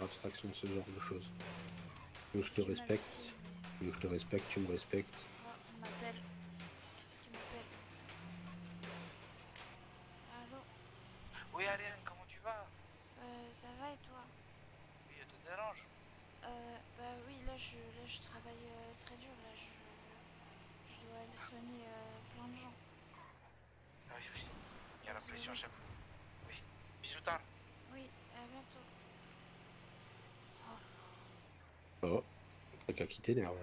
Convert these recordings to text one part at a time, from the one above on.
abstraction de ce genre de choses. Tu veux que je te J'ai mal respecte? aussi. Tu veux que je te respecte, tu me respectes? Oh, on m'appelle. Qui c'est qui m'appelle? Allô? Oui, Ariane, comment tu vas? Ça va et toi? Oui, je te dérange. Bah oui, là je travaille très dur. Là, je dois aller soigner plein de gens. Ah oui, oui. Il y a la pression à Désolée. chaque fois. Oui. Bisous tard. Oui, à bientôt. Oh, Oh, t'as qu'à quitter t'énerve.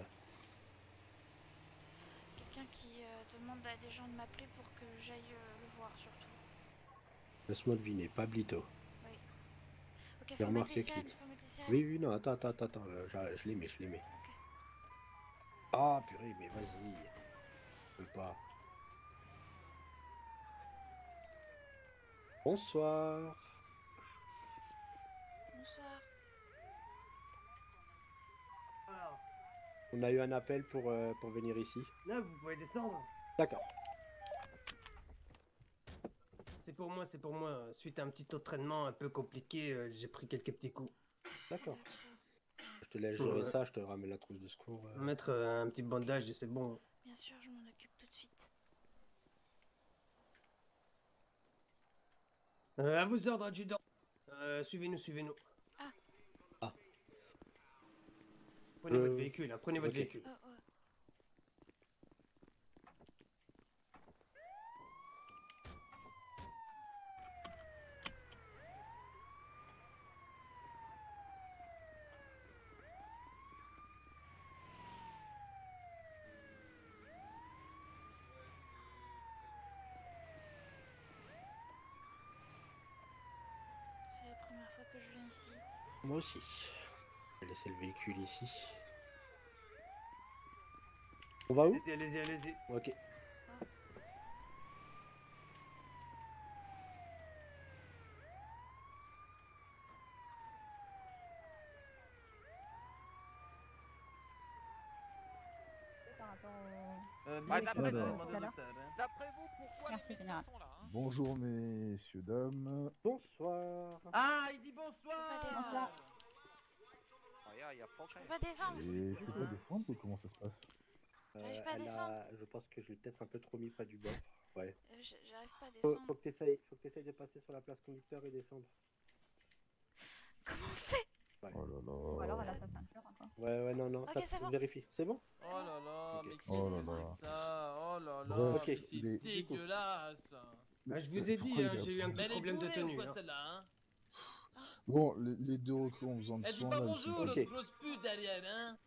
quelqu'un qui demande à des gens de m'appeler pour que j'aille le voir surtout. Laisse-moi deviner, Pablito. Oui. Ok, J'ai faut mettre les remarqué sirènes, qu'il... faut mettre les sirènes. Oui, oui, non, attends, je les mets, je les mets. Ok. Ah, purée, mais vas-y. Je peux pas. Bonsoir. Bonsoir. Alors, On a eu un appel pour venir ici. là, vous pouvez descendre. D'accord. C'est pour moi, c'est pour moi. Suite à un petit entraînement un peu compliqué, j'ai pris quelques petits coups. D'accord. D'accord. Je te laisse gérer ça, je te ramène la trousse de secours. Mettre un petit bandage et c'est bon. Bien sûr, je m'en occupe tout de suite. À vos ordres, adjudant. Suivez-nous, suivez-nous. Ah. Ah. Prenez votre véhicule, hein, prenez votre Ok. véhicule. Oh, oh. C'est la première fois que je viens ici. Moi aussi. Je vais laisser le véhicule ici. On va où? Allez-y, allez-y, allez-y. Ok. Par rapport au... D'après vous, pourquoi Merci, les médecins général. sont là hein? Bonjour messieurs, dames. Bonsoir. Ah, il dit Je peux bonsoir. pas descendre. Ah, y a pas Je peux pas descendre. Et je peux pas descendre ou comment ça se passe? J'arrive pas à descendre. Je pense que je l'ai peut-être un peu trop mis près du bord. Ouais. J'arrive pas à Faut descendre. que t'essayes de passer sur la place conducteur et descendre. Comment on fait? Ouais. Oh là Ou alors elle là. a sa ceinture encore. Ouais, non. Ok, c'est bon. Vérifie. C'est bon? Oh là là, Ok. mais Oh là qu'est-ce que là. c'est que ça? Oh là là, Bref, mais ok, c'est les- dégueulasse. Ah, je vous ai dit, Pourquoi hein, il est j'ai eu un absent petit Mais elle est problème de bourrée ou tenue. quoi Hein. celle-là hein? Bon, les deux recrues ont besoin de Elle dit soins pas là, ils bonjour sont... Ok. l'autre grosse pute derrière hein?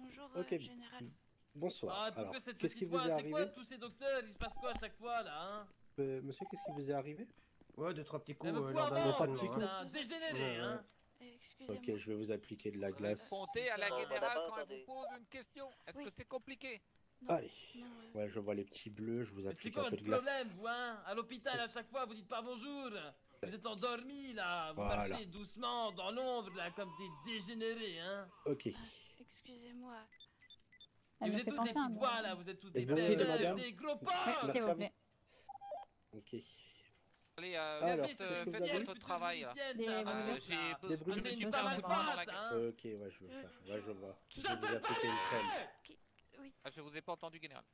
Bonjour, Ok. général. Bonsoir. Ah Alors, pourquoi cette qu'est-ce qui petite vous est voix? C'est quoi arrivé? tous ces docteurs? Il se passe quoi à chaque fois là hein? Monsieur, qu'est-ce qui vous est arrivé? Ouais, deux, trois petits coups Elle me fout lors d'un avant, entraînement. petit Hein. coup. putain, dégénéré hein? Excusez-moi. Ok, je vais vous appliquer de la glace. Comptez à la Non, générale d'abord, quand elle attendez. vous pose une question. Est-ce Oui. que c'est compliqué? Non. Allez. Non, Ouais, je vois les petits bleus, je vous Mais c'est applique quoi un peu votre de glace. problème vous hein? À l'hôpital à chaque fois vous dites pas bonjour. Vous êtes endormis là, vous Voilà. marchez doucement dans l'ombre là comme des dégénérés hein? Ok. excusez-moi. Et Elle vous me êtes fait tous des penser à petites voix là, vous êtes tous des Merci, pervers, madame. des gros Oui, porcs! Merci s'il à vous vous. plaît. Ok. Allez, Alors, faites, qu'est-ce que vous faites avez? votre travail là. Des ça, brûlures. va, J'ai là. Des je brûlures. me suis Deux fait un secondes. coup de poing dans la gueule. Hein. Ok, ouais, je veux faire. Ouais, je vois. Je Je vais vous t'appelle appliquer une crème. Oui. Ah, je vous ai pas entendu, général.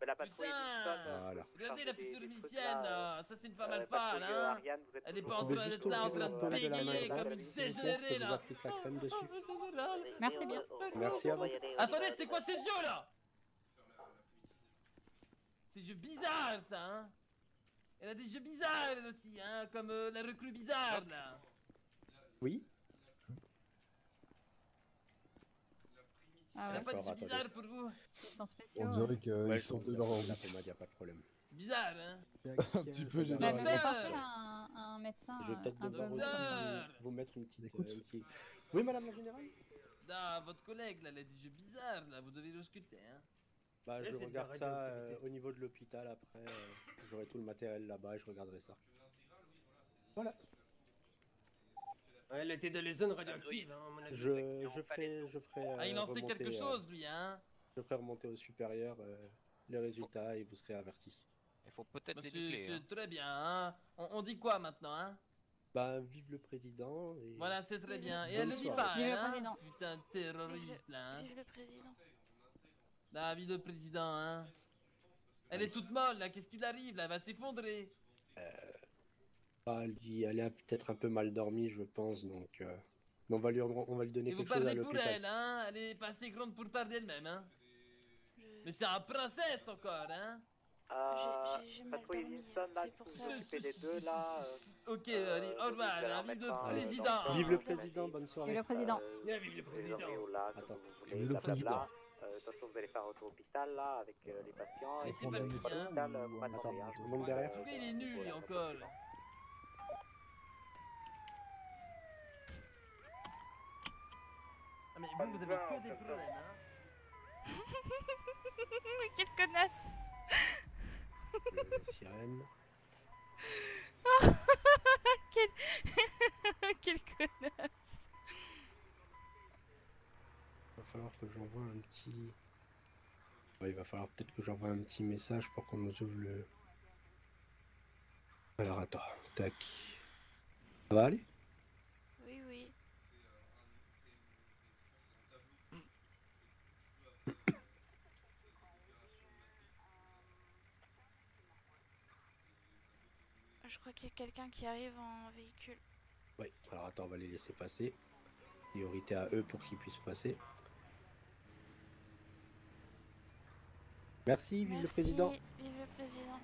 La patrouille Putain! Voilà. Regardez la petite des tournicienne là, ça c'est une femme alpha patrouille là! Ariane, vous êtes Elle est toujours pas en Vous pouvez train juste d'être là en ouvrir train la de paume de la main bégayer droite, comme une s'il vous plaît, dégénérée je vous là! applique la crème dessus. Merci bien. Merci à vous. Attendez, c'est quoi ces yeux là? Ces yeux bizarres ça hein! Elle a des yeux bizarres elle aussi hein, comme la recrue bizarre là! Oui? Ah Elle a ouais, pas des D'accord, yeux bizarres attendez. pour vous? ils sont spéciaux. On dirait Ouais. qu'ils Ouais, sortent je de leur la orbite. pommade, y a pas de problème. C'est bizarre hein? Un petit peu Bah, général. elle me fait Docteur penser à un médecin Je vais peut-être un peu devoir bleu aussi comme ça. Docteur! vous mettre une petite, Écoute. une petite- Oui, madame la générale? Ah, votre collègue là, elle a des yeux bizarres là, vous devez l'ausculter hein! Bah, Et je c'est de regarde la ça radioactivité. au niveau de l'hôpital après. J'aurai tout le matériel là-bas et je regarderai ça. Voilà. Elle était dans les zones radioactives, hein, à mon avis. Je ferai Ah, il en sait remonter, quelque chose lui hein! je ferai remonter au supérieur les résultats et vous serez avertis. Il faut peut-être Bah, les nucléaires. c'est très bien hein! On dit quoi maintenant hein? Bah, vive le président. Et... Voilà, c'est très bien. Et Bonne elle le dit soirée. pas, Vive le elle, hein. président. Putain de terroriste, là, hein. Vive le président. La vie de président, hein. Elle est toute molle, là. Qu'est-ce qui lui arrive, là? Elle va s'effondrer. Bah, elle est peut-être un peu mal dormie, je pense, donc... mais on va lui donner Et vous quelque chose à parlez pour l'hôpital. elle, hein. Elle est pas assez grande pour parler d'elle-même, hein. Je- Mais c'est un princesse encore, hein. J'ai mal Patrouille dormi, Winston, là, c'est qui pour vous ça. occupez des deux, là. Ok, allez, au revoir, vous allez hein. en Vive mettre le un, président. Vive le Dans- président, bonne soirée. Vive le président. Vive le Les président. oreilles au lac, Attends. comme vous voulez, Vive le blablabla. De toute façon, vous allez faire retour hôpital, là, avec les patients. Mais Et c'est puis, pas une le fois à sien. l'hôpital, vous Ou un m'attendez, hein. ensemble, je tout le vous monde dis, derrière. En tout cas, il est nul, lui, encore. Ah, mais vous avez que des problèmes, hein. Mais quelle connasse! Le sirène. Quelle connasse! Il va falloir que j'envoie un petit... Ouais, il va falloir peut-être que j'envoie un petit message pour qu'on nous ouvre le... Alors attends, tac. Ça va aller? Oui, oui. Je crois qu'il y a quelqu'un qui arrive en véhicule. Ouais, alors attends, on va les laisser passer. Priorité à eux pour qu'ils puissent passer. Merci, vive le Merci, président. vive le président.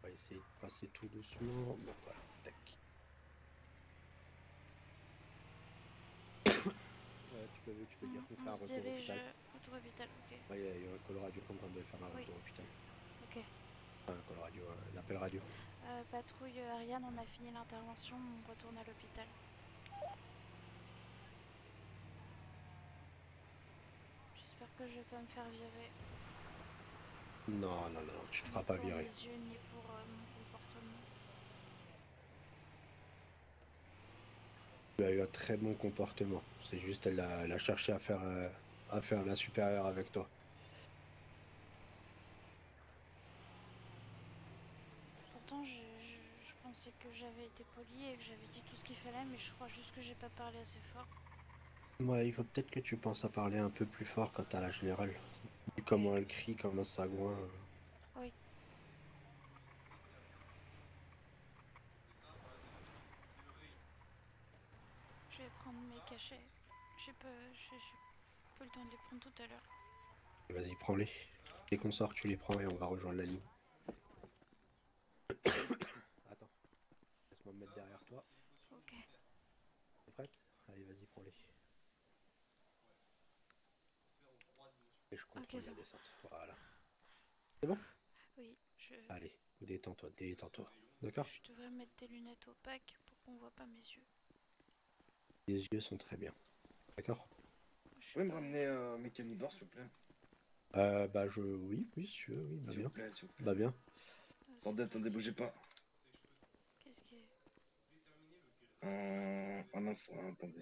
On va essayer de passer tout doucement. Bon, voilà, tac. Ouais, tu peux dire qu'on fait un On se retour dirige hôpital. retour hôpital, ok. Ouais, il y a un call radio qui est en train de faire un Oui. retour hôpital. Ok. Enfin, un call radio, un appel radio. Patrouille Ariane, on a fini l'intervention, on retourne à l'hôpital. J'espère que je vais pas me faire virer. Non, non, non, tu te feras Ni pas pour virer. mes yeux, ni pour mon comportement. Tu as eu un très bon comportement. C'est juste, elle a cherché à faire la supérieure avec toi. Pourtant, je pensais que j'avais été polie et que j'avais dit tout ce qu'il fallait, mais je crois juste que j'ai pas parlé assez fort. Ouais, il faut peut-être que tu penses à parler un peu plus fort quand t'as la générale. Vu comment elle crie comme un sagouin. Oui. Je vais prendre mes cachets. J'ai pas le temps de les prendre tout à l'heure. Vas-y, prends-les. Dès qu'on sort, tu les prends et on va rejoindre la ligne. Attends. Laisse-moi me mettre derrière toi. Ok. T'es prête? Allez, vas-y, prends-les. Et je contrôle ça la va. descente. Voilà. Oui, Allez, détends-toi, détends-toi. D'accord? je devrais mettre des lunettes opaques pour qu'on voit pas mes yeux. Les yeux sont très bien. D'accord? Je Vous suis pouvez me pas- ramener un mécanibore, s'il vous plaît? Bah oui, oui, si tu veux, oui, bah S'il bien. vous plaît, s'il vous plaît. Bah bien. Attendez, attendez, bougez pas. Qu'est-ce qui est... Un instant, attendez.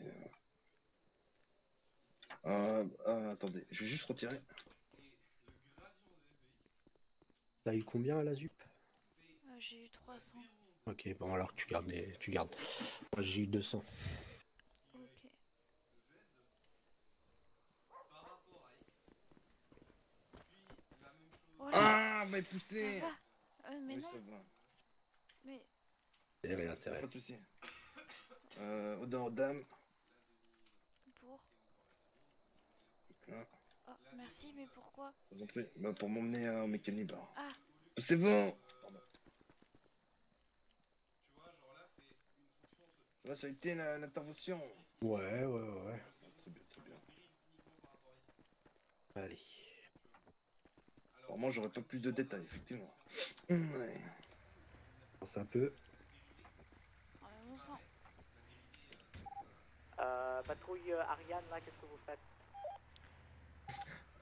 Attendez, je vais juste retirer. T'as eu combien à la ZUP? J'ai eu 300. Ok, bon alors tu gardes tu gardes. Moi j'ai eu 200. Ok. Oh là, Ah, mais ça poussé! va. Mais Oui, non, ça va. mais... C'est rien, c'est rien. Pas de soucis. Aux dames. Pour... Ah, Oh, merci, mais pourquoi? je vous en prie. Bah, pour m'emmener un mécanibore. Ah, C'est bon! Pardon. Ça va, ça a été l'intervention? Ouais, ouais, ouais. Très bien, très bien. Allez. Alors moi, j'aurais pas plus de détails, effectivement. Ouais. Pense un peu. on sent. Patrouille Ariane, là, qu'est-ce que vous faites?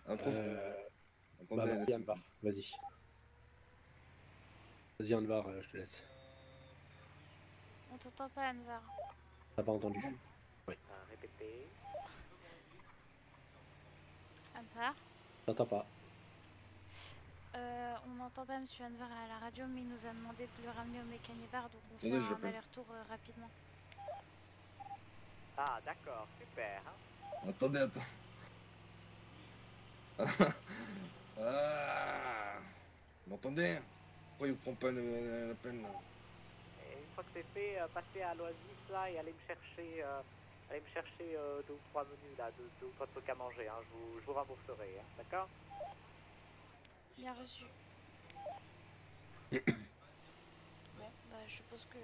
Un trop- Bah Attendez, vas-y Anvar, vas-y. Vas-y Anvar, je te laisse. On t'entend pas, Anvar. T'as pas entendu? Répétez. Anvar? T'entends pas? On n'entend pas Monsieur Anver à la radio, mais il nous a demandé de le ramener au mécanibar, donc on fait Attendez, je un l'appelle. aller-retour rapidement. Ah, d'accord, super. Attendez, attends. Ah, vous m'entendez? Pourquoi il prend pas la peine là? Et une fois que c'est fait, passez à l'Oasis là et allez me chercher, deux ou trois menus là, deux ou trois trucs à manger. Hein. Je vous rembourserai, hein. D'accord? Bien reçu. Bon, bah je suppose que...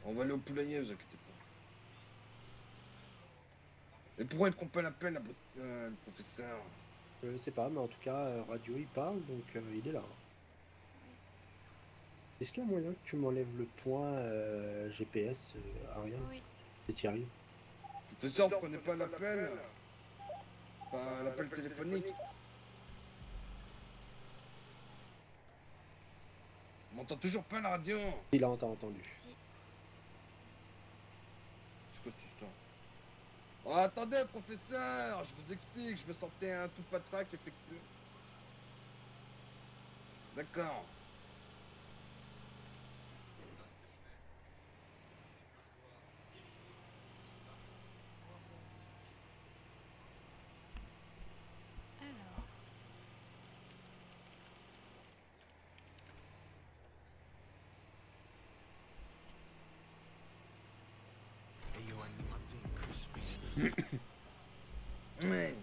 On va aller au poulailler, vous inquiétez pas. Et pourquoi il prend pas la peine, le professeur? Je sais pas, mais en tout cas, radio il parle, donc il est là. Est-ce qu'il y a moyen que tu m'enlèves le point GPS, Ariane? Oui. Si tu y arrives. Professeur, vous prenez pas l'appel? Enfin, l'appel téléphonique. On m'entend toujours pas la radio. Il a entendu. Si. C'est quoi cette histoire? Oh, attendez, professeur, je vous explique, je me sentais un tout patraque, effectivement. D'accord. Alors... Ouais.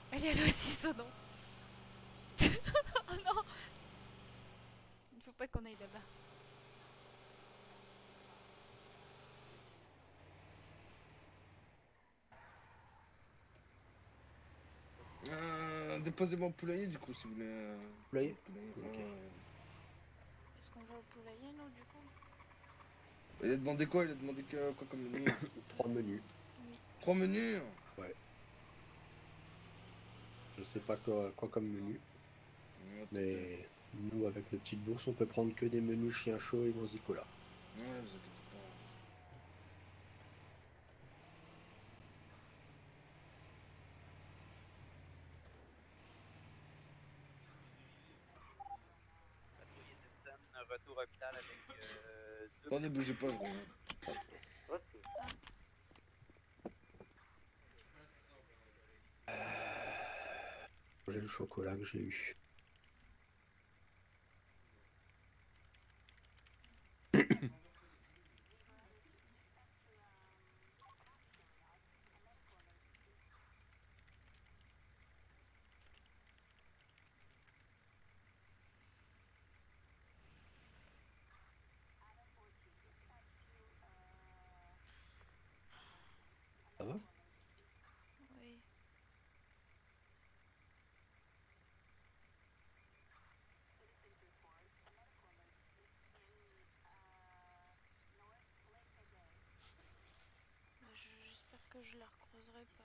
Elle est à l'Oasis, oh non. Oh non. Il ne faut pas qu'on aille là-bas. Déposez-moi au poulailler, du coup, si vous voulez. Poulailler? Poulailler, Ok. Est-ce qu'on va au poulailler, nous, du coup? Il a demandé quoi? Il a demandé quoi comme menu? 3 menus. Oui. 3 menus? Ouais. Je sais pas quoi comme menu. Mais nous, avec notre petite bourse, on peut prendre que des menus chien chaud et Manzicola. Ouais, vous inquiétez pas. Retour hôpital avec Attendez, bougez pas, je reviens. Reçu. J'ai le chocolat que j'ai eu. Ça va? Oui. Bah, j'espère que je la recroiserai pas.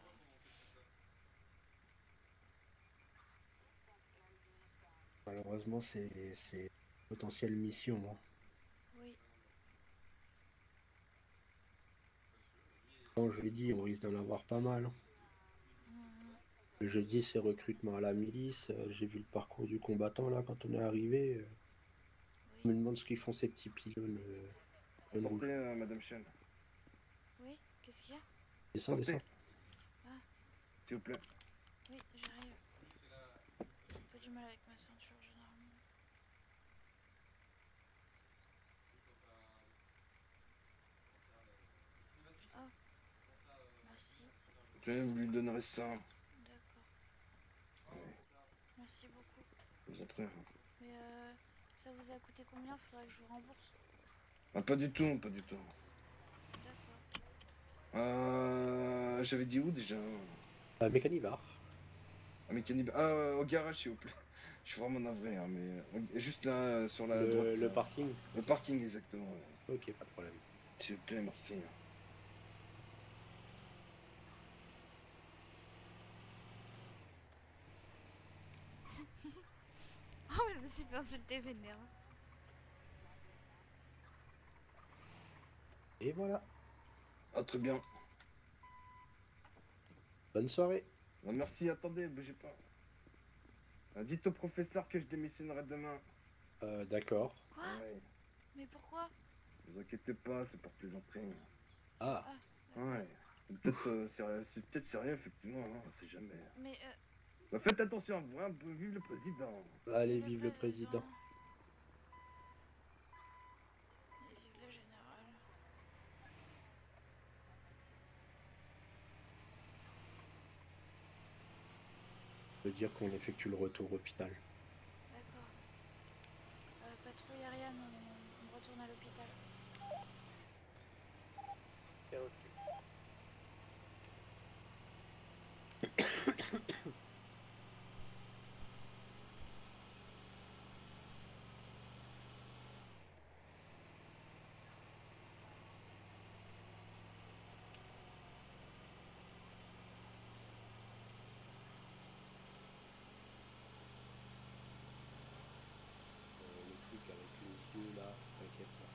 Malheureusement, c'est une potentielle mission. Hein. Oui. Quand je l'ai dit, on risque d'en avoir pas mal. Hein. Mhm. Le jeudi, c'est recrutement à la milice. J'ai vu le parcours du combattant là quand on est arrivé. Je me Oui. demande ce qu'ils font ces petits pylônes rouges. Madame Chen. Oui. Qu'est-ce qu'il y a? Descends, descends. S'il vous plaît. Oui, j'arrive. J'ai un peu du mal avec ma ceinture, généralement. Oh. Merci. Tenez, vous lui donnerez ça. D'accord. Ouais, Merci beaucoup. je vous en prie. Mais ça vous a coûté combien? Faudrait que je vous rembourse. Ah, pas du tout, pas du tout. D'accord. J'avais dit où déjà? Mécanibar. Ah, Mécanique. Au garage, s'il vous plaît. Je suis vraiment navré, hein, mais juste là, sur la droite. Le là. parking. Le parking, exactement. Ouais. Ok, pas de problème. S'il vous plaît, merci. Oh, je me suis fait insulter vénère. Et voilà. Ah, très bien. Bonne soirée. Ah, merci, attendez, bougez pas. Dites au professeur que je démissionnerai demain. D'accord. Quoi? Ouais, Mais pourquoi? vous inquiétez pas, c'est pour plaisanterie. Ah, Ouais. C'est peut-être sérieux, effectivement, hein, on sait jamais. Mais Bah, faites attention à vous, hein, vive le président. allez, vive le président. Et vive le général. Ça veut dire qu'on effectue le retour au hôpital. D'accord. Patrouille Ariane, on retourne à l'hôpital. C'est reçu. Le truc avec les yeux là, t'inquiète pas.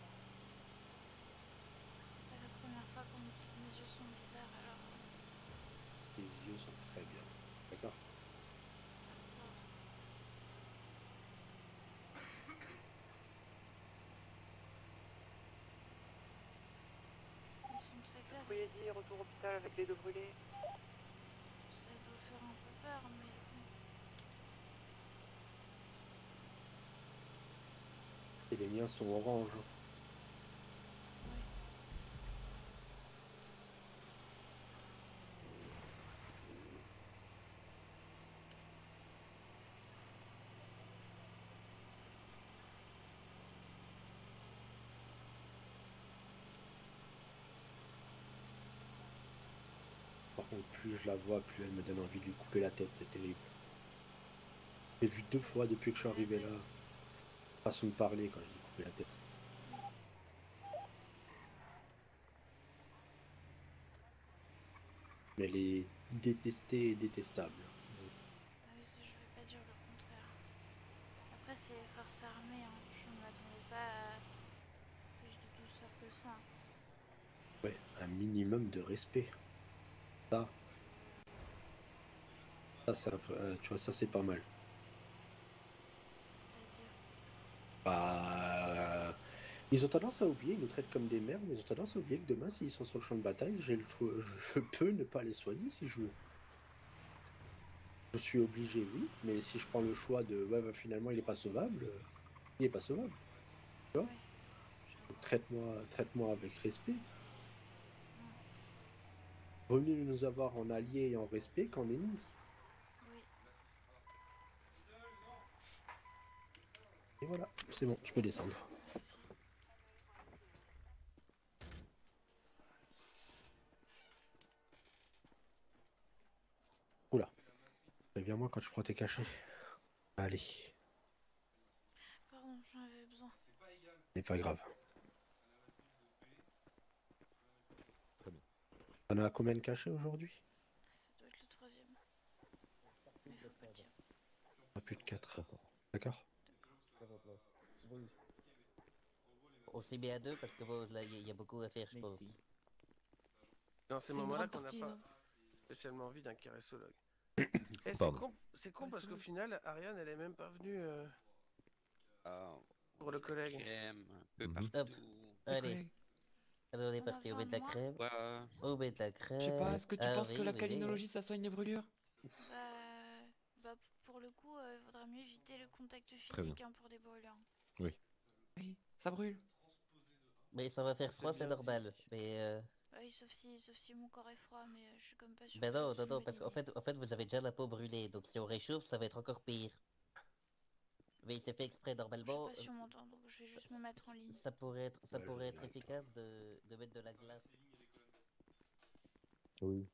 C'est pas la première fois qu'on me dit que mes yeux sont bizarres, alors Les yeux sont très bien. D'accord. ça me va. Ils sont très clairs. Vous pouvez dire retour au hôpital avec les deux brûlés. Ça doit faire un peu peur, mais bon. Et les miens sont orange. Oui. Par contre, plus je la vois, plus elle me donne envie de lui couper la tête, c'est terrible. J'ai vu 2 fois depuis que je suis arrivé là. Façon de parler quand je dis couper la tête. Mais elle est détestée et détestable. Ah oui, ça, je vais pas dire le contraire. Après, c'est les forces armées, hein. Je ne m'attendais pas à plus de douceur que ça. Ouais, un minimum de respect. Ça, c'est tu vois, ça c'est pas mal. C'est-à-dire, Bah, ils ont tendance à oublier, ils nous traitent comme des merdes, mais ils ont tendance à oublier que demain, s'ils sont sur le champ de bataille, je peux ne pas les soigner si je veux. Je suis obligé, oui, mais si je prends le choix de ouais, bah, finalement il est pas sauvable, il est pas sauvable. oui, Donc, traite-moi avec respect. Vaut mieux nous avoir en alliés et en respect qu'en ennemis. oui. Et voilà, c'est bon, je peux descendre. Si. Oula, préviens-moi quand je prends tes cachets. Allez, Pardon, j'en avais besoin. c'est pas grave. Très bien. T'en as combien de cachets aujourd'hui? Ça doit être le troisième. Mais faut pas le dire. Pas plus de 4. D'accord. Aussi bien à deux parce que bon, là il y a beaucoup à faire, je pense. Dans ces C'est une moments-là grande qu'on n'a partie, pas non spécialement envie d'un caressologue. Eh, Pardon. c'est con Ouais, parce c'est qu'au bon. final, Ariane, elle est même pas venue Ah, pour le collègue. crème, un peu Mhm. partout. Les Allez, collègues. alors on est On a parti, on besoin met de de la moi crème. Ouais, On met de la Je sais pas, crème. est-ce que tu Ah penses que oui, la oui, câlinologie ça soigne les brûlures? Bah, pour le coup, il vaudra mieux éviter le contact Très bien. physique hein, pour des brûlures. Oui, ça brûle. Mais ça va faire C'est froid, c'est bien normal. dit. Mais Bah oui, sauf si mon corps est froid, mais je suis comme pas sûre ben que ce non, soit non, une non, bonne parce qu'en idée. fait, vous avez déjà la peau brûlée, donc si on réchauffe, ça va être encore pire. Mais c'est fait exprès Je suis normalement. pas sûre mon temps, donc je vais juste me mettre en ligne. Ça pourrait être, Ouais, je pourrait être viens avec toi. efficace de mettre de la glace. Oui.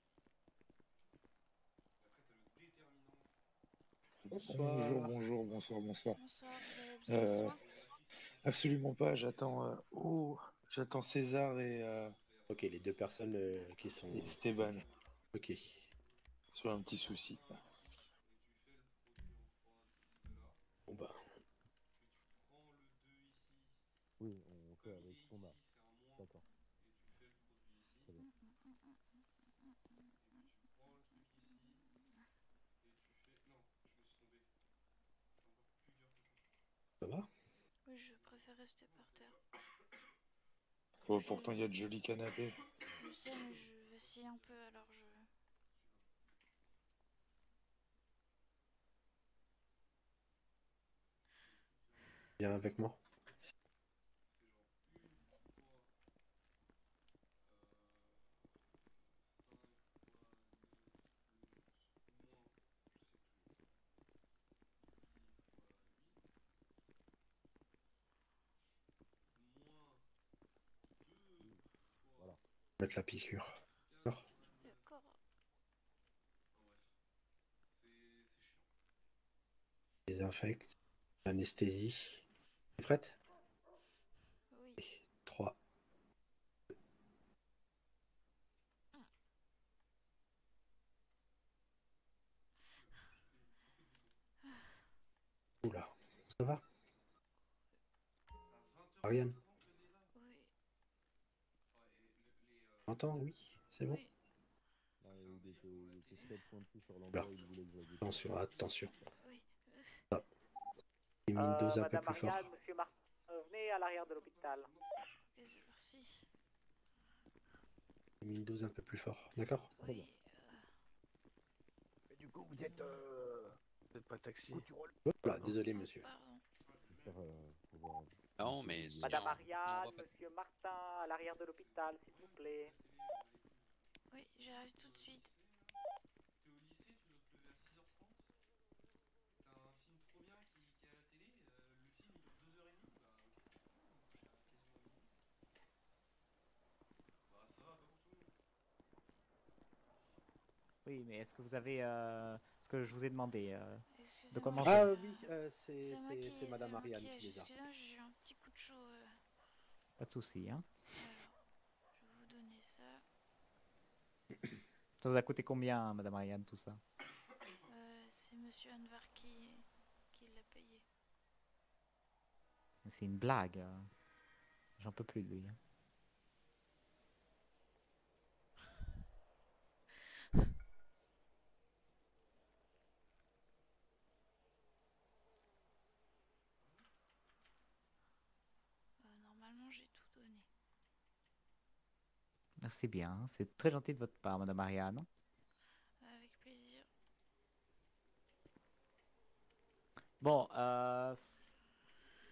Bonsoir. Bonsoir. Bonsoir, vous avez besoin de soins? Absolument pas, j'attends. Oh, J'attends César et Ok, les deux personnes qui sont... Esteban. Ok. Sur un petit souci. Bon bah... Oui, on fait avec ce qu'on a. D'accord. Très bien. Ça va? Oui, je préfère rester par terre. Oh, pourtant, il y a de jolis canapés. Je sais, mais je vacille un peu, alors je... Viens avec moi. Voilà. Mettre la piqûre. D'accord. D'accord. Désinfecte. Anesthésie. T'es prête? Oui. 3. Oula. Ça va? Ariane? Oui. T'entends? Oui. C'est bon? Oui. Il était 7 points de plus sur l'endroit où il voulait que je l'aille. Attention, attention. Oui. Ah. J'ai mis une dose un peu Madame plus fort. Marianne, Monsieur Martin, venez à l'arrière de l'hôpital. Ok, c'est parti. J'ai mis une dose un peu plus fort. D'accord? Oui. Et du coup, vous êtes pas taxi. Voilà, désolé monsieur. Pardon. Non, mais... Madame non, Marianne, on va pas- Monsieur Martin, à l'arrière de l'hôpital, s'il vous plaît. Oui, j'arrive tout de suite. Oui, mais est-ce que vous avez ce que je vous ai demandé de Excusez-moi, comment Ah oui, c'est moi qui... c'est Madame moi Ariane qui ai- qui les a. Excusez-moi, j'ai eu un petit coup de chaud. Pas de souci, hein. Alors, je vais vous donner ça. Ça vous a coûté combien, Madame Ariane, tout ça? C'est Monsieur Anvar qui l'a payé. C'est une blague. J'en peux plus de lui. Hein. Normalement, j'ai tout donné. Merci bien, c'est très gentil de votre part, Madame Ariane. Avec plaisir. Bon,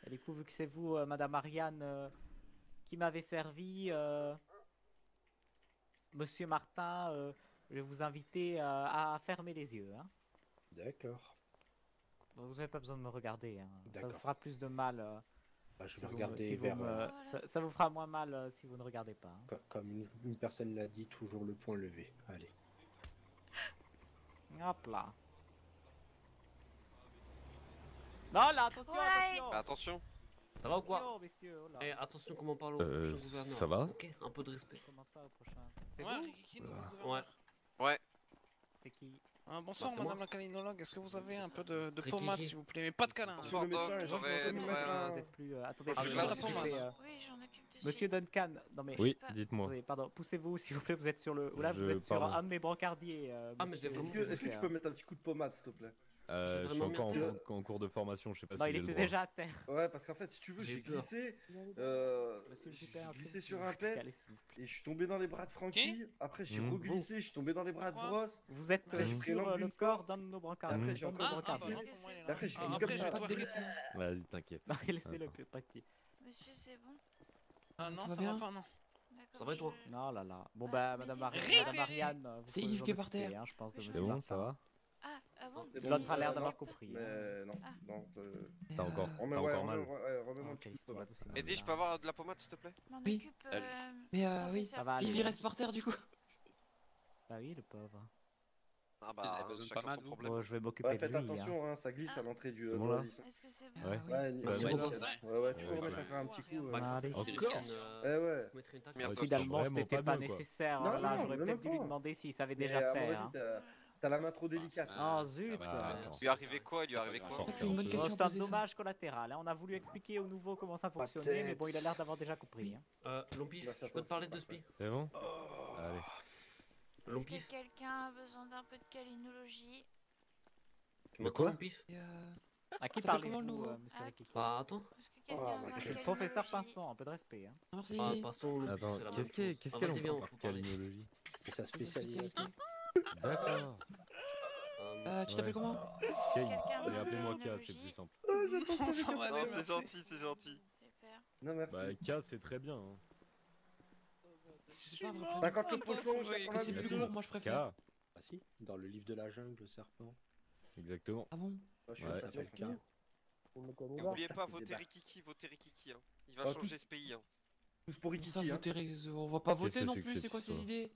du coup, vu que c'est vous, Madame Ariane, qui m'avez servi, Monsieur Martin, je vais vous inviter à fermer les yeux. Hein. D'accord. Bon, vous n'avez pas besoin de me regarder. Hein. Ça vous D'accord. fera plus de mal. Bah, je si vais vous me- regarder si vous vers... me- ça vous fera moins mal si vous ne regardez pas. Hein. Comme une personne l'a dit, toujours le point levé. Allez. Hop là. Non, là, attention, attention. Attention. Ça va ou quoi? Attention, messieurs, oh là. Eh, attention comment on parle au prochain gouverneur. Ça va? Ok, un peu de respect. Comment ça, au prochain? C'est Ouais, vous? qui est le nouveau Ouais. gouverneur? Ouais. C'est qui? Bonsoir, c'est madame moi. la calinologue. Est-ce que vous avez un peu de Rikiki. pommade, s'il vous plaît? Mais pas de câlin. Bonsoir, Doc. J'aurais... Vous êtes plus. Attendez, Ah, je mais vais là, m'occuper, la pommade. Oui, j'en occupe de Monsieur suite. Duncan, non mais. Oui, pas- dites-moi. Attendez, pardon, poussez-vous s'il vous plaît, vous êtes sur le. Là, vous Je êtes sur pardon. un de mes brancardiers. Ah, mais j'ai monsieur- vraiment- Est-ce que tu peux mettre un petit coup de pommade, s'il te plaît? Je suis vraiment encore bien. en cours de formation, je sais pas Non, si il j'ai le était droit. déjà à terre. Ouais, parce qu'en fait, si tu veux, J'ai j'ai peur. glissé. Monsieur le J'ai super, glissé est-ce que sur vous un pouvez pet caler, s'il vous plaît et je suis tombé dans les bras de Francky. Après, j'ai Mhm. reglissé, je suis tombé dans les bras de Quoi Brosse. Vous êtes Après, j'ai pris sur l'angle le d'une corps porte. d'un de nos Et brancardiers. après, j'ai d'un de encore nos j'ai brancardiers. glissé. Est-ce que c'est Et après, j'ai fait une après, comme je ça. vais te vérifier. Vas-y, t'inquiète. Non, laissez le Attends. petit. Monsieur, c'est bon? Ah non, va ça bien va pas, non. D'accord. Ça va et toi? Non, là là. Bon, Ah, bah, mais Madame dis- Madame Arrêtez. Ariane, vous C'est pouvez Yves vous qui est par occuper, terre. hein, je pense, de Mais je Monsieur C'est bon, Martin. ça va? Ah bon? L'autre a l'air Non. d'avoir compris. hein. Mais non, Ah. non. T'as encore, Remets- t'as ouais, encore mal. remets-moi un Ok, petit coup de histoire pommade. aussi, Eddie, je peux avoir de la pommade, s'il te plaît? M'en Oui. occupe, Mais oui, professeur. Ça va aller. Yves il reste par terre du coup. Bah oui, le pauvre. Ah Vous avez bah, besoin de chacun pas mal, son vous problème. Bon, je vais m'occuper Ouais, de faites lui. attention, hein, ça glisse à l'entrée du C'est bon, là l'oasis. hein. Est-ce que c'est Ouais. bon? Ouais, Merci nickel. beaucoup. Ouais, tu peux Ouais, remettre ouais. encore un petit coup. Allez. Encore Ouais. Merde, Finalement, vraiment c'était pas pas bien, quoi. nécessaire. Non, Oh là là, non, j'aurais vraiment peut-être dû lui pas. demander s'il savait Mais déjà à mon faire. avis, hein. t'as la main trop délicate. Oh zut! Bah, lui arrivait quoi? Lui arrivait quoi? C'est une bonne Bon, question à c'est un poser, ça. dommage collatéral. hein. On a voulu expliquer au nouveau comment ça fonctionnait, mais bon, il a l'air d'avoir déjà compris. hein. Lompif, Merci à je peux toi, te parler c'est de parfait. spi. C'est bon Allez. Est-ce Lompif. que quelqu'un a besoin d'un peu de câlinologie? Tu m'entends, Lompif? À qui Ça s'appelle comment, le parlez-vous, nouveau monsieur Rikiki Ah, attends. Est-ce que quelqu'un a besoin de Le professeur câlinologie? Pinson, un peu de respect. Hein. Merci. Ah, passons, Lompif, Attends, c'est la même qu'est-ce chose. qu'elle Ah, vas-y, viens, entend on par faut parler. Et câlinologie sa C'est sa spécialité. spécialité. D'accord. Tu t'appelles comment? Kay. Quelqu'un Et appelez-moi K, c'est câlinologie? plus simple. J'attends ça avec Non, impatience. c'est gentil, c'est gentil. Super. Non, merci. Bah, K, c'est très bien. Hein. C'est pas un vrai prénom. 50 le pochon, Mais c'est 90 plus le court, moi je K, préfère. Ah si, dans le livre de la jungle, le serpent. exactement. Ah bon? Je suis Ouais. impatient, Ça s'appelle franchement. K. Et n'oubliez pas, Il votez débarque. Rikiki, votez Rikiki. Hein. Il va Ah, changer tous- ce pays. Hein. Tous pour Ça, Rikiki, hein. voter, on va pas voter que non c'est que plus, cette c'est quoi ces histoire idées?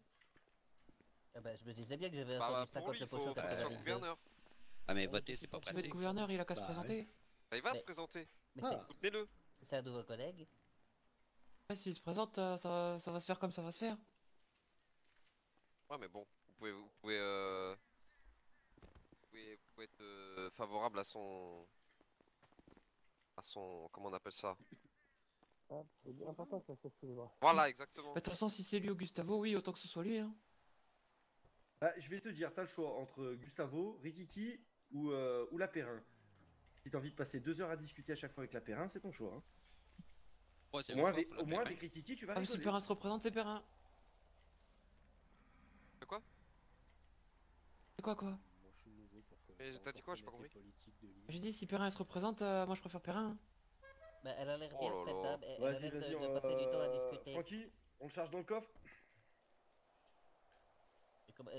Ah bah, je me disais bien que j'avais Bah, entendu pour 50 lui, le il faut pochon qu'il soit 92. gouverneur. Ah, mais voter, c'est pas Tu veux être pratique. gouverneur, il a qu'à se Bah, présenter. Bah, il va Mais- se présenter. Mais Ah. Soutenez-le. c'est un nouveau collègue. Ouais, s'il se présente, ça va se faire comme ça va se faire. Ouais, mais bon, vous pouvez être favorable à son. Comment on appelle ça? Voilà, exactement. Bah, de toute façon, si c'est lui ou Gustavo, oui, autant que ce soit lui. Hein. Ah, je vais te dire, t'as le choix entre Gustavo, Rikiki ou la Perrin. Si t'as envie de passer 2 heures à discuter à chaque fois avec la Perrin, c'est ton choix. Hein. Ouais, c'est Au moins, bon, avec, pour la au moins paix. avec Rikiki, tu vas Ah, mais si rigoler. Perrin se représente, c'est Perrin. De quoi? C'est quoi? Moi, je suis nouveau pour que- Mais t'as dit quoi? J'ai pas compris. politique de l'île. J'ai dit, si Perrin se représente, moi je préfère Perrin. Hein. Bah, elle a l'air Oh bien là faite, là. hein, elle a Vas-y, l'air vas-y, de passer du temps à discuter. Francky, on le charge dans le coffre.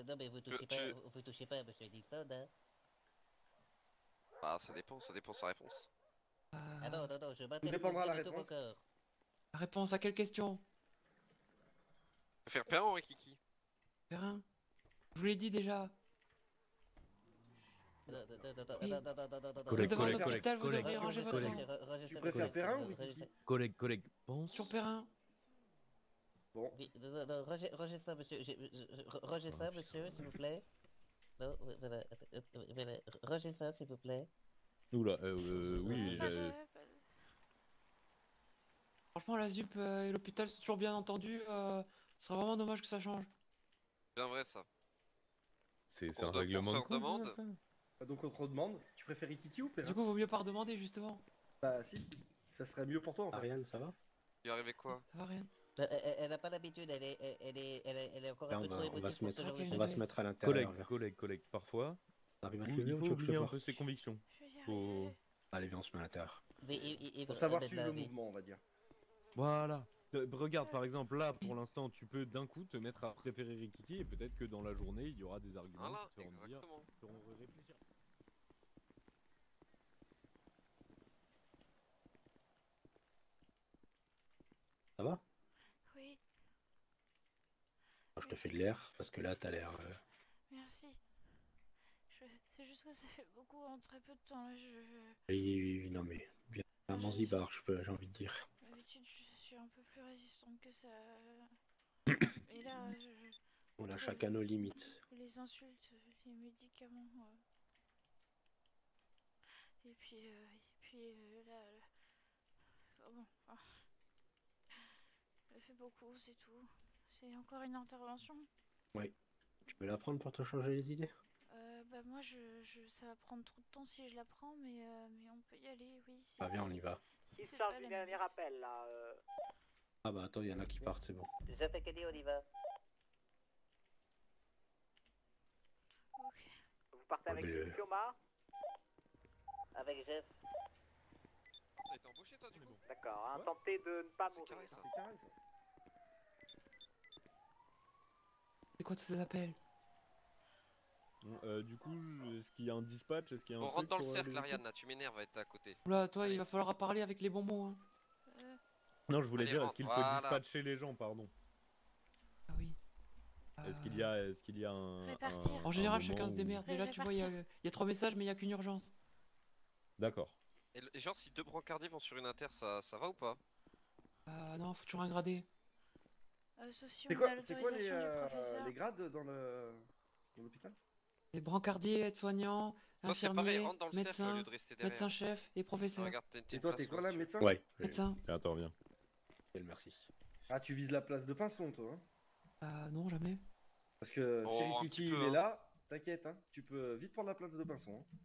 Non mais vous touchez pas à Monsieur Dixon, hein. Bah, ça dépend sa réponse. Ah non, non, non, je Tout m'interdis dépendra de la de tout mon réponse. corps. La réponse à quelle question? Faire Perrin ou Rikiki? Perrin. Je vous l'ai dit déjà. Non, non, non, non, Oui. non, non, non, non, non, non, Collègue, devant collègue, l'hôpital, vous collègue, devriez ranger votre collègue. camp. Tu préfères Perrin ou Rikiki? Collègue, pense. Sur Perrin. Bon, Oui, non, non, non, rangez ça, monsieur. Rangez ça, monsieur, s'il vous plaît. Non, voilà, voilà, rangez ça, s'il vous plaît. Oula, oui, Pas de- pas de- Franchement, la ZUP et l'hôpital, c'est toujours bien entendu. Ce serait vraiment dommage que ça change. Bien vrai ça. c'est On un doit- règlement on de te compte, demande. ça donc on te redemande, tu préfères Rikiki ou Perrin? Du coup, vaut mieux pas redemander, justement. Bah si, ça serait mieux pour toi en fait. Ariane, ça va? Il est arrivé quoi? Ça va rien. Elle n'a pas l'habitude, elle est encore Là, un peu trop on va émotive se pour mettre, ce genre de on on va choses. se mettre à l'intérieur. Collègue, parfois, T'arrives à te il lever ou faut tu veux que je te oublier un porte? peu ses convictions. Je vais y Faut... arriver. Allez, viens, on se met à l'intérieur. Mais il Faut faut savoir ben, suivre le oui. mouvement, on va dire. Voilà. Regarde, par exemple, là, pour l'instant, tu peux d'un coup te mettre à préférer Rikiki et peut-être que dans la journée, il y aura des arguments Voilà, qui te feront dire, exactement. te feront réfléchir. Ça va? Oui, Je te fais de l'air parce que là, t'as l'air. merci. C'est juste que ça fait beaucoup en très peu de temps. Là, Oui, non, mais bien un Zanzibar, j'ai envie de dire. d'habitude, je suis un peu plus résistante que ça. Et là, On a entre chacun nos limites. les insultes, les médicaments. Et puis là. Oh bon. Ah. Ça fait beaucoup, c'est tout. C'est encore une intervention. Oui. Tu peux la prendre pour te changer les idées? Bah moi, ça va prendre trop de temps si je la prends, mais on peut y aller, oui. Si Ah, c'est- viens, on y va. si Il c'est charge pas du la dernier milice. appel là. Ah bah attends, il y en a qui partent, c'est bon. Je fais que dire, on y va. Ok. Vous partez avec Mais, Kioma? Avec Jeff. T'as été embauché toi du coup? D'accord, hein, tentez de ne pas C'est mourir. carré ça. C'est carré ça. C'est quoi tous ces appels? Bon, du coup, est-ce qu'il y a un dispatch? Est-ce qu'il y a un On truc rentre dans le pour, cercle, les Ariane, là, tu m'énerves à être à côté. Oula, toi, Allez. il va falloir parler avec les bons mots. Hein. Non, je voulais Allez, dire, rentre, est-ce qu'il faut voilà. dispatcher les gens, pardon? Ah oui. Est-ce qu'il y a un. Répartir. En général, un chacun moment se où- démerde. Mais là, tu vois, il y a 3 messages, mais il y a qu'une urgence. D'accord. Et genre, si deux brancardiers vont sur une inter, ça va ou pas? Non, faut toujours un gradé. Sauf si C'est on quoi, a c'est quoi l'autorisation du professeur. les grades dans l'hôpital? Les brancardiers, aides-soignants, Non, c'est pareil, infirmiers, rentre dans le cercle au médecins, lieu de rester derrière. médecin-chef et professeur. Regarde, t'as Et toi, t'es quoi là, médecin? Ouais. Médecin. Attends, viens. Merci. Ah, tu vises la place de Pinson, toi. Non, jamais. Parce que si Oh, un Rikiki petit peu, il est hein. là, t'inquiète, hein, tu peux vite prendre la place de Pinson. Hein.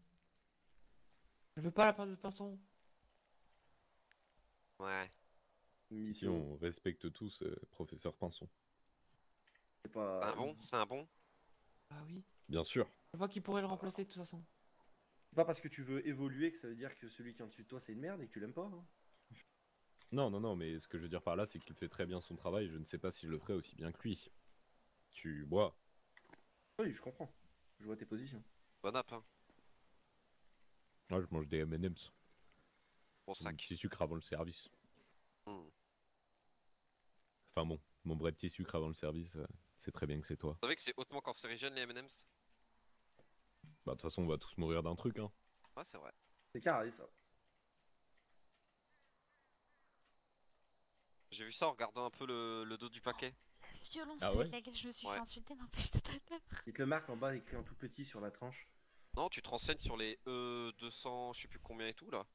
Je veux pas la place de pinson. Ouais. Si on respecte tous professeur Pinson. C'est pas. Un bon? C'est un bon? Ah oui. Bien sûr. Je vois qui pourrait le remplacer de toute façon. C'est pas parce que tu veux évoluer que ça veut dire que celui qui est en dessus de toi c'est une merde et que tu l'aimes pas. Hein. Non, mais ce que je veux dire par là, c'est qu'il fait très bien son travail. Je ne sais pas si je le ferai aussi bien que lui. Tu bois. Oui, je comprends. Je vois tes positions. Bon app, hein. Ouais, je mange des M&M's. Bon sac. Petit sucre avant le service. Hmm. Enfin bon, mon vrai petit sucre avant le service, c'est très bien que c'est toi. Vous savez que c'est hautement cancérigène les M&M's? Bah de toute façon, on va tous mourir d'un truc, hein. Ouais, c'est vrai. C'est carré ça. J'ai vu ça en regardant un peu le dos du paquet. La violence Ah ouais avec laquelle je me suis Ouais. fait insulter n'empêche tout à l'heure. Il te le marque en bas écrit en tout petit sur la tranche. Non, tu te renseignes sur les E200, je sais plus combien et tout là.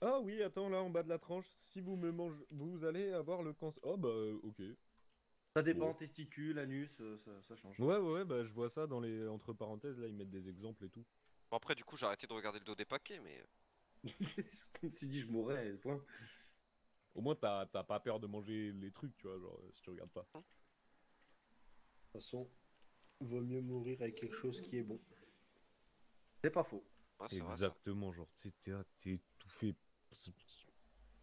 Ah oui, attends, là en bas de la tranche, si vous me mangez, vous allez avoir le cancer. Oh bah ok. Ça dépend, Bon. testicules, anus, ça change. Ouais, bah je vois ça dans les entre parenthèses, là ils mettent des exemples et tout. Bon après du coup j'ai arrêté de regarder le dos des paquets mais... Je me suis dit je mourrais, point. Au moins t'as pas peur de manger les trucs, tu vois, genre si tu regardes pas. De toute façon, vaut mieux mourir avec quelque chose qui est bon. C'est pas faux. Ouais, c'est vrai, ça. Exactement, genre t'es étouffé.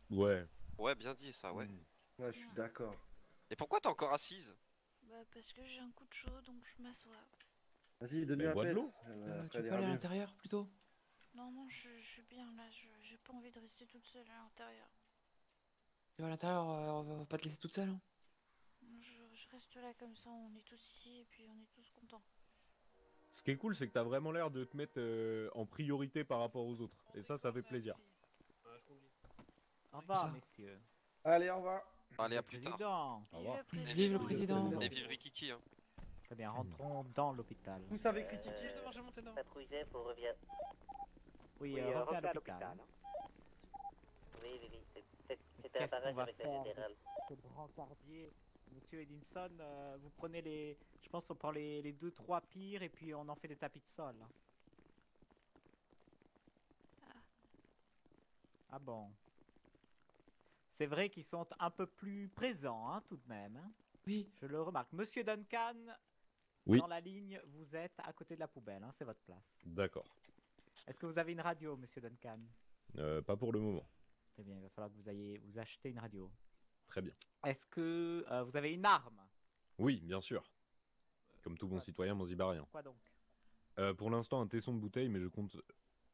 Ouais. Ouais, bien dit ça, ouais. Ouais, je suis d'accord. Et pourquoi t'es encore assise? Bah parce que j'ai un coup de chaud donc je m'assois. Vas-y, donne-lui Mais un bois de pet. l'eau. Tu veux pas aller à l'intérieur plutôt? Non, je suis bien là, j'ai pas envie de rester toute seule à l'intérieur. Tu vas à l'intérieur, on va pas te laisser toute seule. Hein. Je reste là comme ça, on est tous ici et puis on est tous contents. Ce qui est cool, c'est que t'as vraiment l'air de te mettre en priorité par rapport aux autres. Et ça fait plaisir. Au revoir, Ça. messieurs. Allez, au revoir. Allez, à plus tard. Président. Au revoir. Vive le président. Et vive Rikiki, hein. Très bien, rentrons dans l'hôpital. Vous savez que Rikiki. Patrouille pour revient. Oui, Oui, reviens à revenez à l'hôpital. l'hôpital. Oui. C'était un Qu'est-ce qu'on barrage va avec le faire général. Ce brancardier, Monsieur Edinson, vous prenez les... Je pense qu'on prend les 2-3 pires et puis on en fait des tapis de sol. Ah bon. C'est vrai qu'ils sont un peu plus présents, hein, tout de même. Hein. Oui. Je le remarque. Monsieur Duncan, Oui. dans la ligne, vous êtes à côté de la poubelle, hein, c'est votre place. D'accord. Est-ce que vous avez une radio, Monsieur Duncan? Pas pour le moment. Très bien, il va falloir que vous ayez vous achetez une radio. Très bien. Est-ce que vous avez une arme? Oui, bien sûr. Comme tout bon citoyen manzibarien. Quoi donc? Pour l'instant, un tesson de bouteille, mais je compte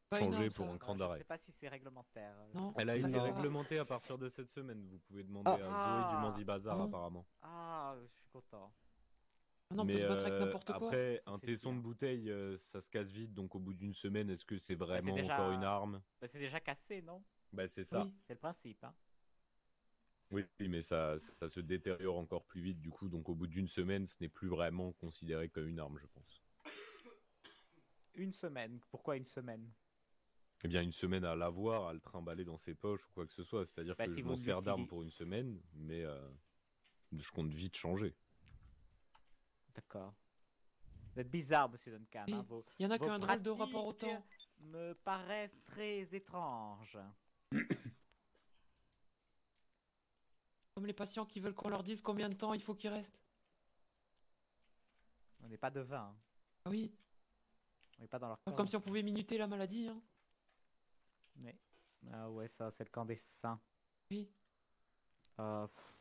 Pas une changer arme, pour ça. un cran Je ne sais d'arrêt. pas si c'est réglementaire. Non, Elle a été t'inquiète pas. réglementée à partir de cette semaine. Vous pouvez demander à Zoé du Manzi Bazar, Ah. apparemment. Ah, je suis content. Ah non, on peut Mais se battre avec n'importe quoi. après, Ça un fait tesson de bien. bouteille, ça se casse vite. Donc, au bout d'une semaine, est-ce que c'est vraiment déjà- encore une arme? Bah, c'est déjà cassé, non? Bah, c'est ça. Oui. C'est le principe, hein. Oui, mais ça se détériore encore plus vite. Du coup, donc, au bout d'une semaine, ce n'est plus vraiment considéré comme une arme, je pense. Une semaine. Pourquoi une semaine? Eh bien, une semaine à l'avoir, à le trimballer dans ses poches ou quoi que ce soit. C'est-à-dire Bah, que si je vous m'en sers d'arme l'utilisez- pour une semaine, mais je compte vite changer. D'accord. Vous êtes bizarre, Monsieur Duncan. Oui, Hein. Vos, Il y en a vos qu'un drôle de rapport au pratiques temps. me paraissent très étranges. Comme les patients qui veulent qu'on leur dise combien de temps il faut qu'ils restent. On n'est pas devin. Hein. Ah oui, On n'est pas dans leur pas camp. comme si on pouvait minuter la maladie. Hein. Mais... Ah ouais, ça, c'est le camp des saints. Oui. Pff,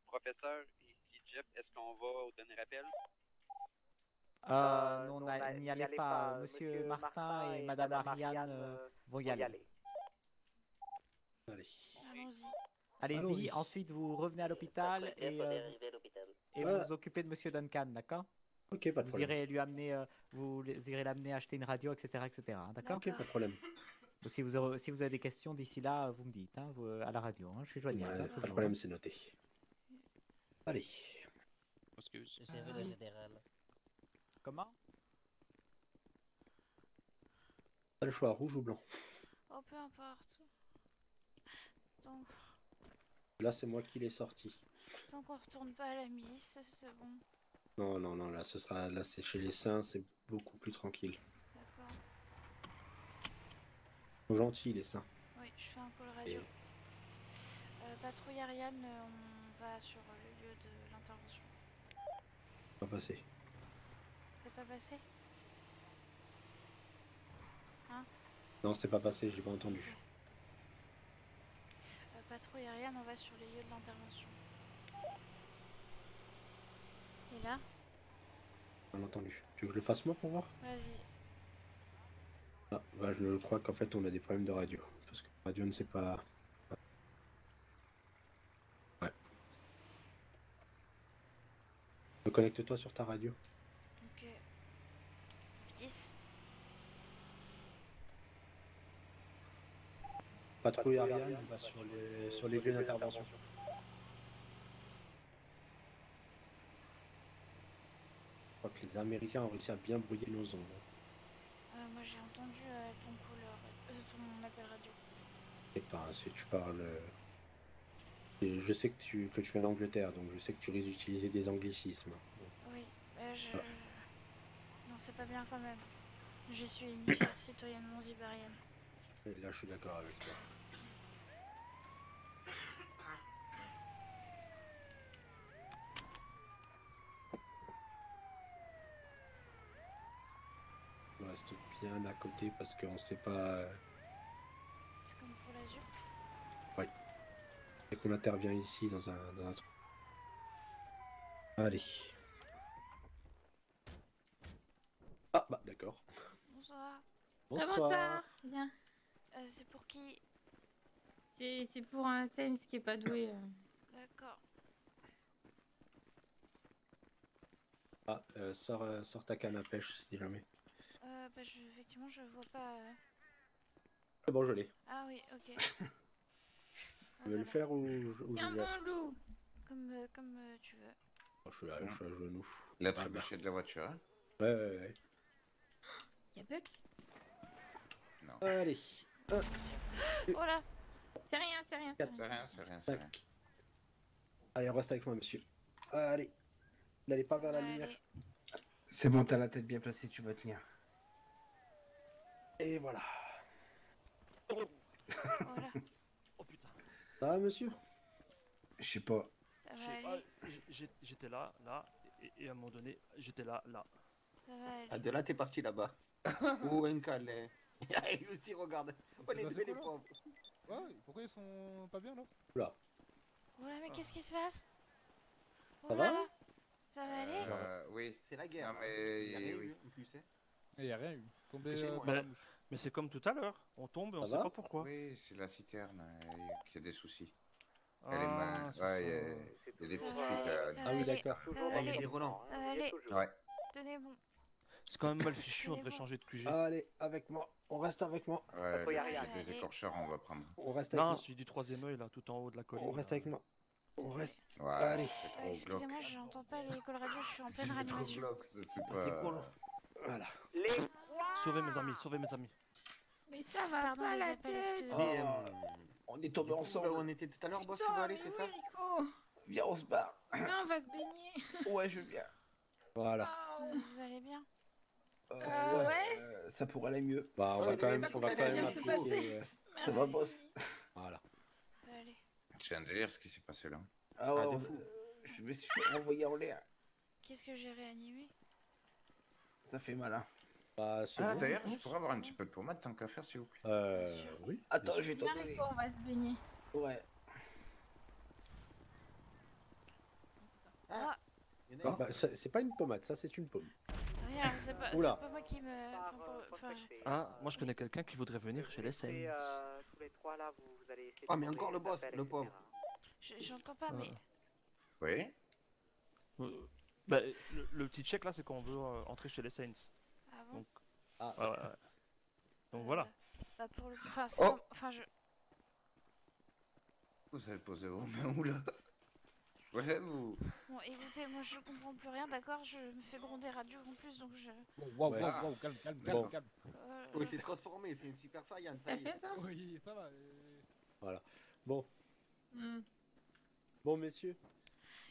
Professeur, ici Jeff, est-ce qu'on va au dernier appel? non, n'y allez pas. Monsieur Martin et Madame Marianne vont y aller. Allez. Allons-y. Allez-y, Allons-y. ensuite vous revenez à l'hôpital et vous vous occupez de Monsieur Duncan, d'accord? Ok, pas de Vous problème. irez lui amener, vous irez l'amener acheter une radio, etc., etc. hein, d'accord? Ok, pas de problème. Ou si si vous avez des questions d'ici là, vous me dites, hein, à la radio, hein, je suis joignable. Ouais, hein, pas de toujours, problème, hein. c'est noté. Allez. Excuse. J'ai vu le général. Comment? T'as le choix, rouge ou blanc? Oh, peu importe. Donc, Là, c'est moi qui l'ai sorti. tant qu'on retourne pas à la milice, c'est bon. Non, non, non, là, là, c'est chez les saints, c'est beaucoup plus tranquille. D'accord. Ils sont gentils, les saints. Oui, je fais un call radio. Patrouille Ariane, on va sur le lieu de l'intervention. Pas passé. C'est pas passé? Hein? Non, c'est pas passé, j'ai pas entendu. Patrouille Ariane, on va sur les lieux de l'intervention. Et là? Pas entendu. Tu veux que je le fasse moi pour voir? Vas-y. Ah, bah, je crois qu'en fait, on a des problèmes de radio. Parce que la radio ne sait pas... Ouais. Reconnecte-toi sur ta radio. Ok. 10. Patrouille Ariane, on va sur les lieux d'intervention. Je crois que les Américains ont réussi à bien brouiller nos ondes. Moi j'ai entendu ton appel radio. Et pas, si tu parles... et je sais que tu viens d'Angleterre, donc je sais que tu risques d'utiliser des anglicismes. Oui, non, c'est pas bien quand même. Je suis une fière citoyenne monzibérienne. Et là, je suis d'accord avec toi. On reste bien à côté parce qu'on sait pas... C'est comme pour l'azur. Ouais. Et qu'on intervient ici dans un truc. Allez. Ah bah d'accord. Bonsoir. Bonsoir. Viens. C'est pour qui? C'est pour un Sens qui est pas doué. D'accord. Ah, sors ta canne à pêche si jamais. Effectivement, je vois pas. C'est bon, je l'ai. Ah oui, ok. Tu veux le faire ou Tiens, je mon loup. Comme tu veux. Oh, je suis à genoux. La trébuchet de la voiture, hein? Ouais. Y'a Buck? Non. Allez. Oh là! C'est rien, c'est rien. C'est rien. Allez, reste avec moi, monsieur. Allez. N'allez pas vers la lumière. C'est bon, t'as la tête bien placée, tu vas tenir. Et voilà. Voilà. Oh putain. Ça va, monsieur? Je sais pas. Ça va aller. J'étais là, et à un moment donné, j'étais là. Ça va aller. Ah, de là, t'es parti là-bas. Ou un calais. Et aussi, regarde. On s'est est passé deux, les quoi, là pauvres. Ouais, pourquoi ils sont pas bien là? Oula. Oh là, mais qu'est-ce qui se passe? Oh Ça là va là. Ça va aller? Oui. C'est la guerre. Non, hein. Y a rien mais eu, oui. en plus, hein. Il y a rien eu. Tombé Chez moi. par la mouche. Mais c'est comme tout à l'heure, on tombe et on Ça sait va pas pourquoi. Oui, c'est la citerne qui a des soucis. Ah, Elle est mal. c'est Ouais, ça. il y a des petites Ça va fuites. aller, ça Ah va oui, aller. d'accord. Ça va Elle est aller. déroulant. Ça va aller. Ouais. Tenez bon. C'est quand même mal fichu, on Tenez devrait bon. changer de QG. Allez, avec moi. On reste avec moi. Ouais, Faut y là, arriver. j'ai des écorcheurs, on va prendre. On reste avec Non, moi. celui du troisième œil là, tout en haut de la colline. On reste là. avec moi. On reste. Ouais, Allez. c'est trop Excusez-moi, glauque. j'entends pas les calls radio, je suis en C'est pleine trop réanimation. glauque, c'est C'est pas... cool. Voilà. Sauvez mes amis, sauvez mes amis. Mais ça va Pardon, pas les la appels, tête. excusez-moi. Mais, On est tombés là où ensemble. on était tout à l'heure, boss, tu Putain, veux aller, mais c'est oui, ça? Rico. Viens, on se barre. Viens, on va se baigner. Ouais, je veux bien. Voilà. Oh. Vous allez bien? Ouais. Ça pourrait aller mieux. Bah, on va quand même, pas on va qu'on quand allait même bien se appliquer. Ça va, boss? Voilà. Allez. C'est un délire ce qui s'est passé là. Ah ouais, Ah, de fou. je me suis fait envoyer en l'air. Qu'est-ce que j'ai réanimé? Ça fait mal, hein. Bah, c'est Ah, bon. d'ailleurs, je pourrais avoir un petit peu de pommade tant qu'à faire, s'il vous plaît. Oui. Attends, je vais t'en Viens, donner. Rico, on va se baigner. Ouais. Ah, Ah, bah, c'est pas une pommade, ça c'est une pomme. rien, c'est pas Oula. moi qui me. Enfin, Ah, moi je connais quelqu'un qui voudrait venir chez les Saints. Tous les trois là, vous allez essayer Ah, de mais prendre encore les le boss, appels, le etc. pauvre. J'entends pas, mais... Oui. Bah, le petit check là, c'est qu'on veut entrer chez les Saints. Ah bon? Donc, Ah. ouais. Donc voilà. Bah pour le... Enfin, c'est pas- enfin, je... Vous avez posé vos mains où là? Ouais, vous. Bon, écoutez, moi je comprends plus rien, d'accord? Je me fais gronder radio en plus, donc je... Wow, calme. Oui, c'est transformé, c'est une super saiyan, ça y est. Oui, ça va. Voilà. Bon. Hmm. Bon, messieurs.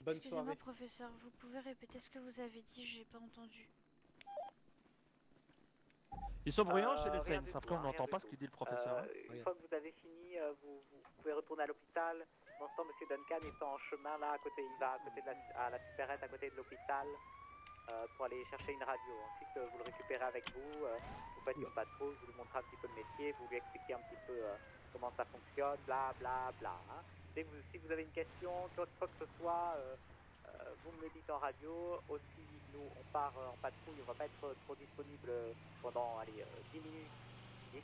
Bonne Excusez-moi, soirée. professeur, vous pouvez répéter ce que vous avez dit, j'ai pas entendu. Ils sont bruyants chez les rien Saints, du après tout, on rien n'entend du pas ce tout. que dit le professeur. hein. Une fois que vous avez fini, vous pouvez retourner à l'hôpital. Pour l'instant, monsieur Duncan est en chemin là, à côté, il va à côté de à la supérette, à côté de l'hôpital, pour aller chercher une radio. Ensuite, vous le récupérez avec vous, vous faites une patrouille, vous lui montrez un petit peu le métier, vous lui expliquez un petit peu comment ça fonctionne, bla bla bla. Hein. Si vous avez une question, quoi que ce soit, vous me le dites en radio. Aussi, nous, on part en patrouille, on va pas être trop disponible pendant 10 minutes,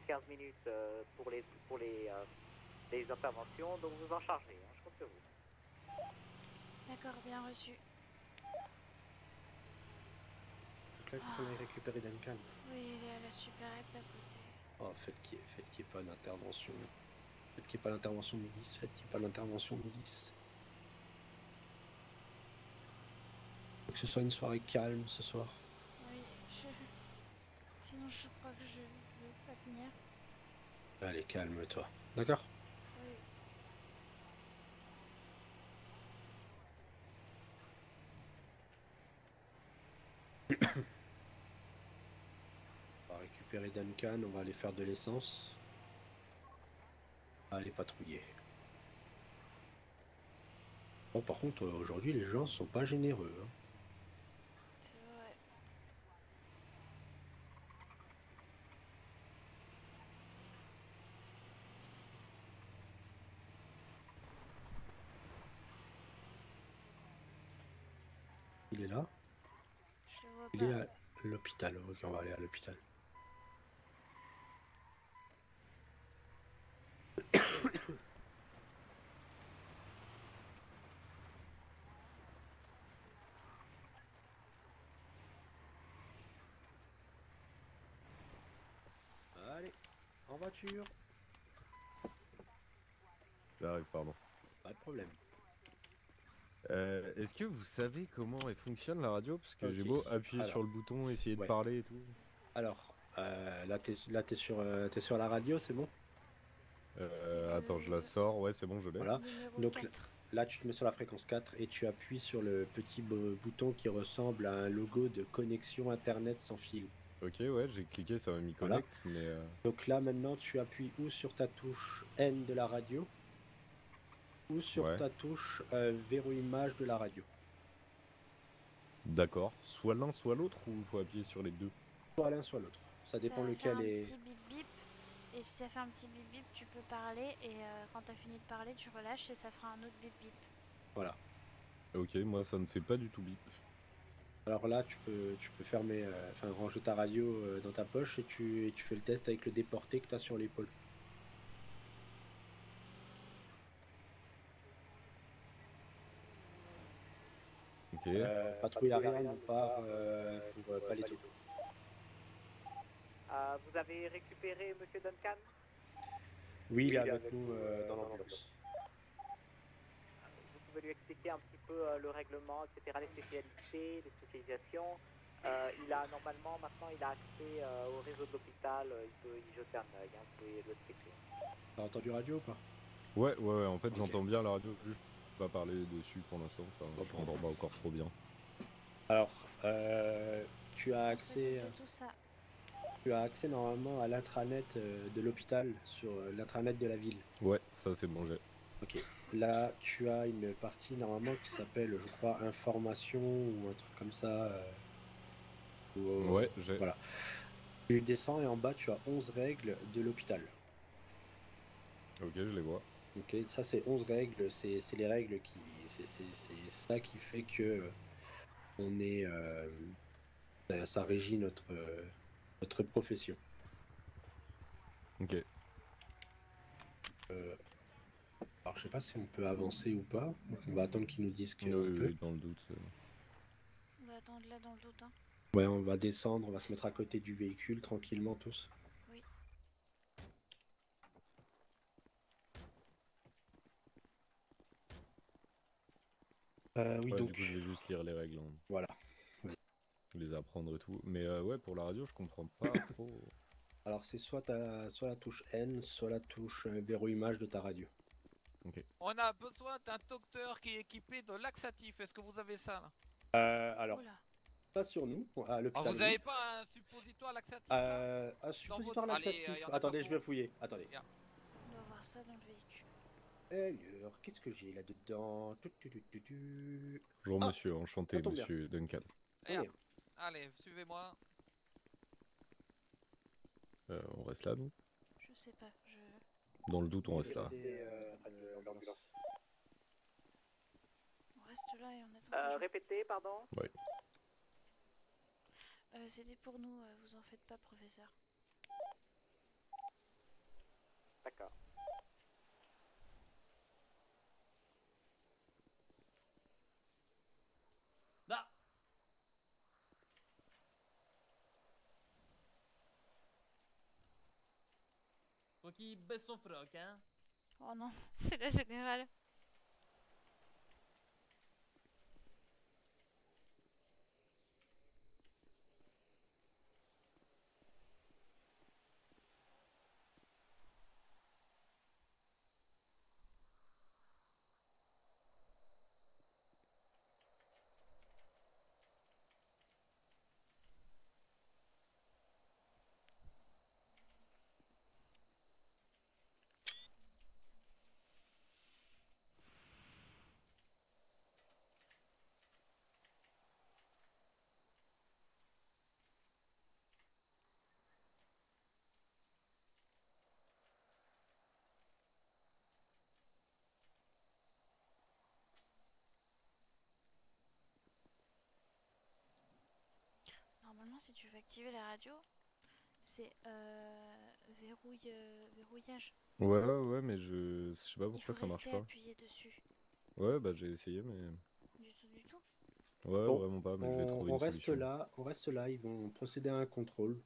10-15 minutes pour les interventions, donc vous en chargez, hein, je compte sur vous. D'accord, bien reçu. Donc là, il faut qu'on aille récupérer Duncan. Oui, il est à la supérette d'à côté. Oh, faites qu'il n'y ait pas d'intervention. Faites qu'il n'y ait pas d'intervention milice. Faites qu'il n'y ait pas d'intervention milice. Faut que ce soit une soirée calme ce soir. Oui, sinon je crois que je vais pas tenir. Allez, calme-toi. D'accord? Oui. On va récupérer Duncan, on va aller faire de l'essence. On va aller patrouiller. Bon, par contre, aujourd'hui, les gens sont pas généreux. Hein. C'est vrai. Il est là? Je le vois Il pas. est à l'hôpital. Ok, on va aller à l'hôpital. Allez, en voiture. J'arrive, pardon. Pas de problème. Est-ce que vous savez comment elle fonctionne la radio? Parce que Ok. j'ai beau appuyer Alors, sur le bouton, essayer de ouais. parler et tout. Alors, là, t'es sur la radio, c'est bon? Attends, je la sors. Ouais, c'est bon, je l'ai. Voilà. Numéro Donc 4. là, tu te mets sur la fréquence 4 et tu appuies sur le petit bouton qui ressemble à un logo de connexion internet sans fil. Ok, ouais, j'ai cliqué, ça m'a mis Voilà. connect, mais. Donc là, maintenant, tu appuies ou sur ta touche N de la radio ou sur Ouais. ta touche verrouillage de la radio. D'accord. Soit l'un, soit l'autre, ou faut appuyer sur les deux? Soit l'un, soit l'autre. Ça dépend va lequel faire est. un petit bip bip. Et si ça fait un petit bip bip, tu peux parler. Et quand t'as fini de parler, tu relâches et ça fera un autre bip bip. Voilà. Ok, moi ça ne fait pas du tout bip. Alors là, tu peux fermer, ranger ta radio dans ta poche et tu fais le test avec le déporté que tu as sur l'épaule. Ok. Patrouille arrière, on part pour Paleto. Vous avez récupéré monsieur Duncan? Oui, il est avec nous dans l'ambulance. Vous pouvez lui expliquer un petit peu le règlement, etc., les spécialités, les spécialisations. Il a normalement, maintenant, il a accès au réseau de l'hôpital, il peut y jeter un œil, hein, vous pouvez le checker. T'as entendu radio ou pas? Ouais, en fait j'entends bien la radio, juste pas parler dessus pour l'instant, enfin, je m'entends pas encore trop bien. Alors, tu as accès, Tout ça. tu as accès normalement à l'intranet de l'hôpital sur l'intranet de la ville. Ouais, ça c'est bon, j'ai. Ok. Là, tu as une partie normalement qui s'appelle, je crois, information ou un truc comme ça. Ouais, j'ai. Voilà. Tu descends et en bas, tu as 11 règles de l'hôpital. Ok, je les vois. Ok, ça c'est 11 règles, c'est les règles qui. C'est ça qui fait que on est. Ça régit notre profession. Ok. Alors je sais pas si on peut avancer ou pas. Donc on va attendre qu'ils nous disent qu'on Oui, peut. oui, dans le doute. On va attendre là dans le doute, hein. Ouais, on va descendre, on va se mettre à côté du véhicule tranquillement tous. Oui. Oui, Ouais, donc. du coup, je vais juste lire les règles. Hein. Voilà. Les apprendre et tout. Mais ouais, pour la radio, je comprends pas trop. Alors c'est soit la touche N, soit la touche verrouillage de ta radio. Ok. On a besoin d'un docteur qui est équipé de laxatif. Est-ce que vous avez ça là? Alors, pas sur nous, à Ah, l'hôpital. vous avez pas un suppositoire laxatif là Un suppositoire votre- Allez, laxatif. y en a Attendez, pas je vais fouiller. Attendez. On doit voir ça dans le véhicule. Alors, qu'est-ce que j'ai là-dedans? Bonjour monsieur, enchanté ça tombe bien. monsieur Duncan. Regarde. Allez, suivez-moi. On reste là, nous? Je sais pas, Dans le doute, on reste là. on reste là et on attend. Répétez, pardon. Ouais. C'était pour nous, vous en faites pas, professeur. D'accord. Là. Faut qu'il baisse son froc, hein. Oh non, c'est la générale. Normalement, si tu veux activer la radio, c'est verrouillage. Ouais, mais je sais pas Il pourquoi faut ça marche rester pas. appuyé dessus. Ouais, bah j'ai essayé, mais. Du tout. Ouais, Bon, vraiment pas, mais je vais trouver on une reste solution. on reste là, ils vont procéder à un contrôle.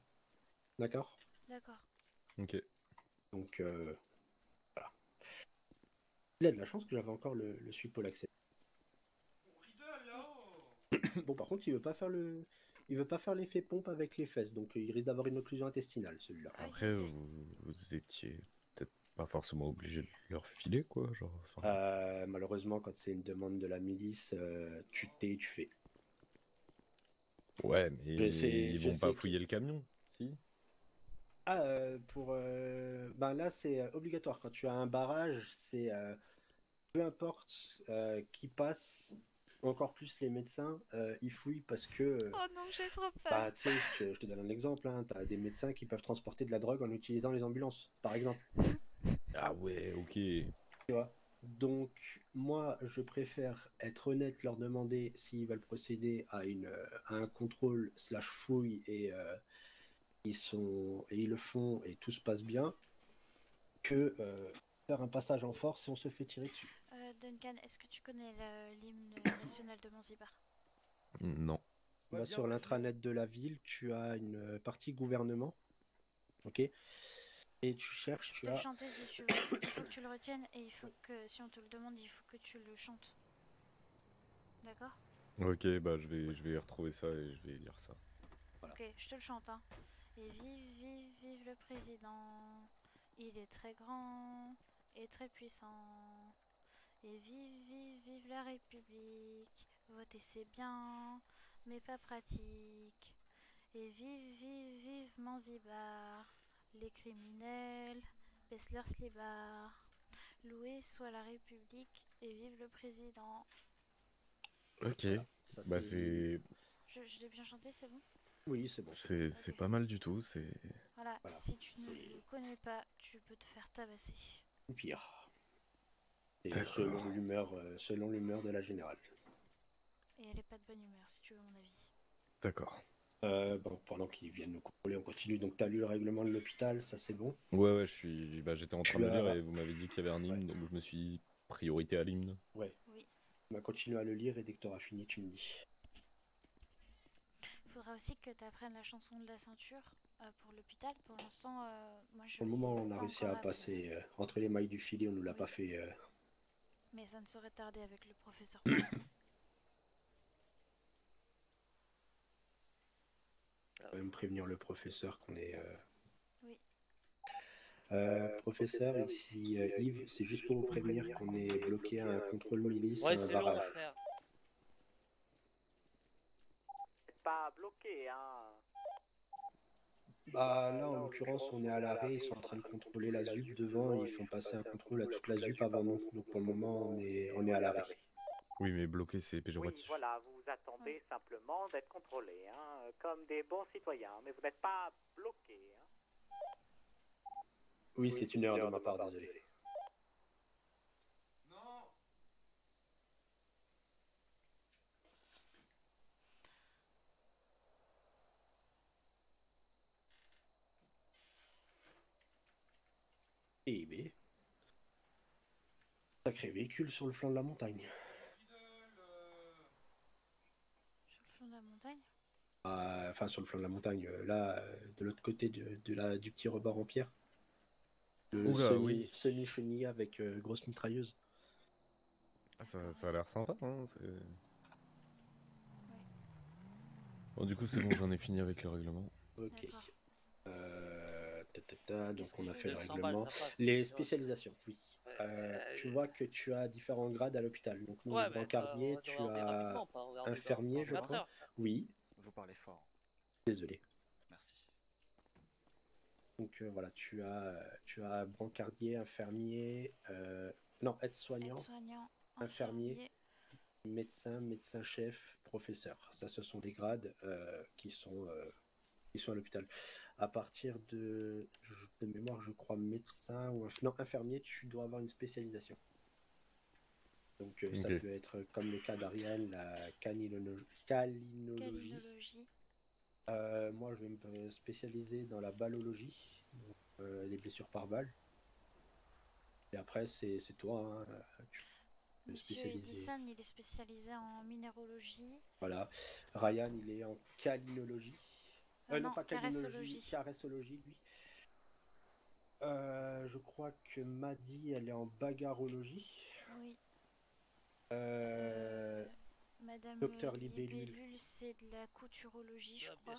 D'accord? D'accord. Ok. Donc, voilà. Il a de la chance que j'avais encore le suppo l'accès. Bon, par contre, il veut pas faire l'effet pompe avec les fesses, donc il risque d'avoir une occlusion intestinale, celui-là. Après, vous étiez peut-être pas forcément obligé de leur filer, quoi. Genre, Malheureusement, quand c'est une demande de la milice, tu tais et tu fais. Ouais, mais ils vont pas fouiller le camion, si? Ben là, c'est obligatoire. Quand tu as un barrage, c'est peu importe qui passe, encore plus les médecins, ils fouillent parce que. Oh non, j'ai trop peur. Bah, tu sais, je te donne un exemple. Hein, tu as des médecins qui peuvent transporter de la drogue en utilisant les ambulances, par exemple. Ah ouais, ok. Tu vois. Donc, moi, je préfère être honnête, leur demander s'ils veulent procéder à un contrôle / fouille et ils le font et tout se passe bien, que faire un passage en force et on se fait tirer dessus. Duncan, est-ce que tu connais l'hymne national de Zanzibar? Non. Tu vas sur l'intranet de la ville, tu as une partie gouvernement, ok, et tu cherches, Je peux te le chanter si tu veux. Il faut que tu le retiennes et il faut que, si on te le demande, il faut que tu le chantes. D'accord? Ok, bah je vais retrouver ça et je vais lire ça. Voilà. Ok, je te le chante, hein. Et vive le président. Il est très grand et très puissant. Et vive la République. Voter c'est bien, mais pas pratique. Et vive Zanzibar. Les criminels baissent leurs slibards. Loué soit la République et vive le président. Ok, Voilà, bah c'est... Je l'ai bien chanté, c'est bon? Oui, c'est bon. C'est pas mal du tout, c'est... Voilà, si tu ne le connais pas, tu peux te faire tabasser. Ou pire. Et D'accord. selon l'humeur de la générale. Et elle est pas de bonne humeur, si tu veux mon avis. D'accord. Bon, pendant qu'ils viennent nous contrôler, on continue. Donc, tu as lu le règlement de l'hôpital, ça c'est bon. Ouais, j'étais en train de le Tu lire as- et vous m'avez dit qu'il y avait un hymne, donc je me suis dit priorité à l'hymne. Ouais. Oui. On va continuer à le lire et dès que tu auras fini, tu me dis. Il faudra aussi que tu apprennes la chanson de la ceinture pour l'hôpital. Pour l'instant, moi je. Pour le moment, on a pas réussi à encore appris. passer entre les mailles du filet, on nous l'a pas fait. Mais ça ne saurait tarder avec le professeur Poisson. Quand même prévenir le professeur qu'on est. Oui. Professeur, ici Yves, c'est juste pour vous prévenir qu'on est bloqué à un contrôle milice, Ouais, un c'est long, barrage. frère. Pas bloqué, hein. Bah là, en l'occurrence, on est à l'arrêt, ils sont en train de contrôler la ZUP devant, et ils font passer un contrôle à toute la ZUP avant nous. Donc pour le moment, on est à l'arrêt. Oui, mais bloqué, c'est Oui, péjoratif. voilà, vous attendez simplement d'être contrôlé, hein, comme des bons citoyens, mais vous n'êtes pas bloqué. Hein. Oui, c'est une erreur de ma part, désolé. Eh ben, sacré véhicule sur le flanc de la montagne. Sur le flanc de la montagne. Enfin, sur le flanc de la montagne, là, de l'autre côté du petit rebord en pierre. Le Oula, oui. semi-chenille avec grosse mitrailleuse. Ah, ça a l'air sympa, hein. Bon, du coup, c'est bon, j'en ai fini avec le règlement. Ok. Donc on a fait le 200 règlement. balles, ça passe, Les c'est vrai. spécialisations, oui. Tu vois que tu as différents grades à l'hôpital. Donc nous, Ouais, brancardier, on tu devrait as rapidement, pas regarder dans infirmier, je 24 crois. heures. Oui. Vous parlez fort. Désolé. Merci. Donc voilà, tu as brancardier, infirmier, non, aide-soignant, Aide-soignant, infirmier, médecin, médecin-chef, professeur. Ça, ce sont des grades qui sont à l'hôpital. À partir de mémoire, je crois médecin ou non, infirmier, tu dois avoir une spécialisation. Donc ça Ok. peut être comme le cas d'Ariane, la calinologie. Moi, je vais me spécialiser dans la ballologie, donc, les blessures par balle. Et après, c'est toi. Hein, tu peux Monsieur spécialiser. Edison, il est spécialisé en minéralogie. Voilà. Ryan, il est en calinologie. Non, pas caressologie. caressologie, lui. Je crois que Maddy, elle est en bagarrologie. Oui. Madame Docteur Libellule. Libellule, c'est de la couturologie, je crois.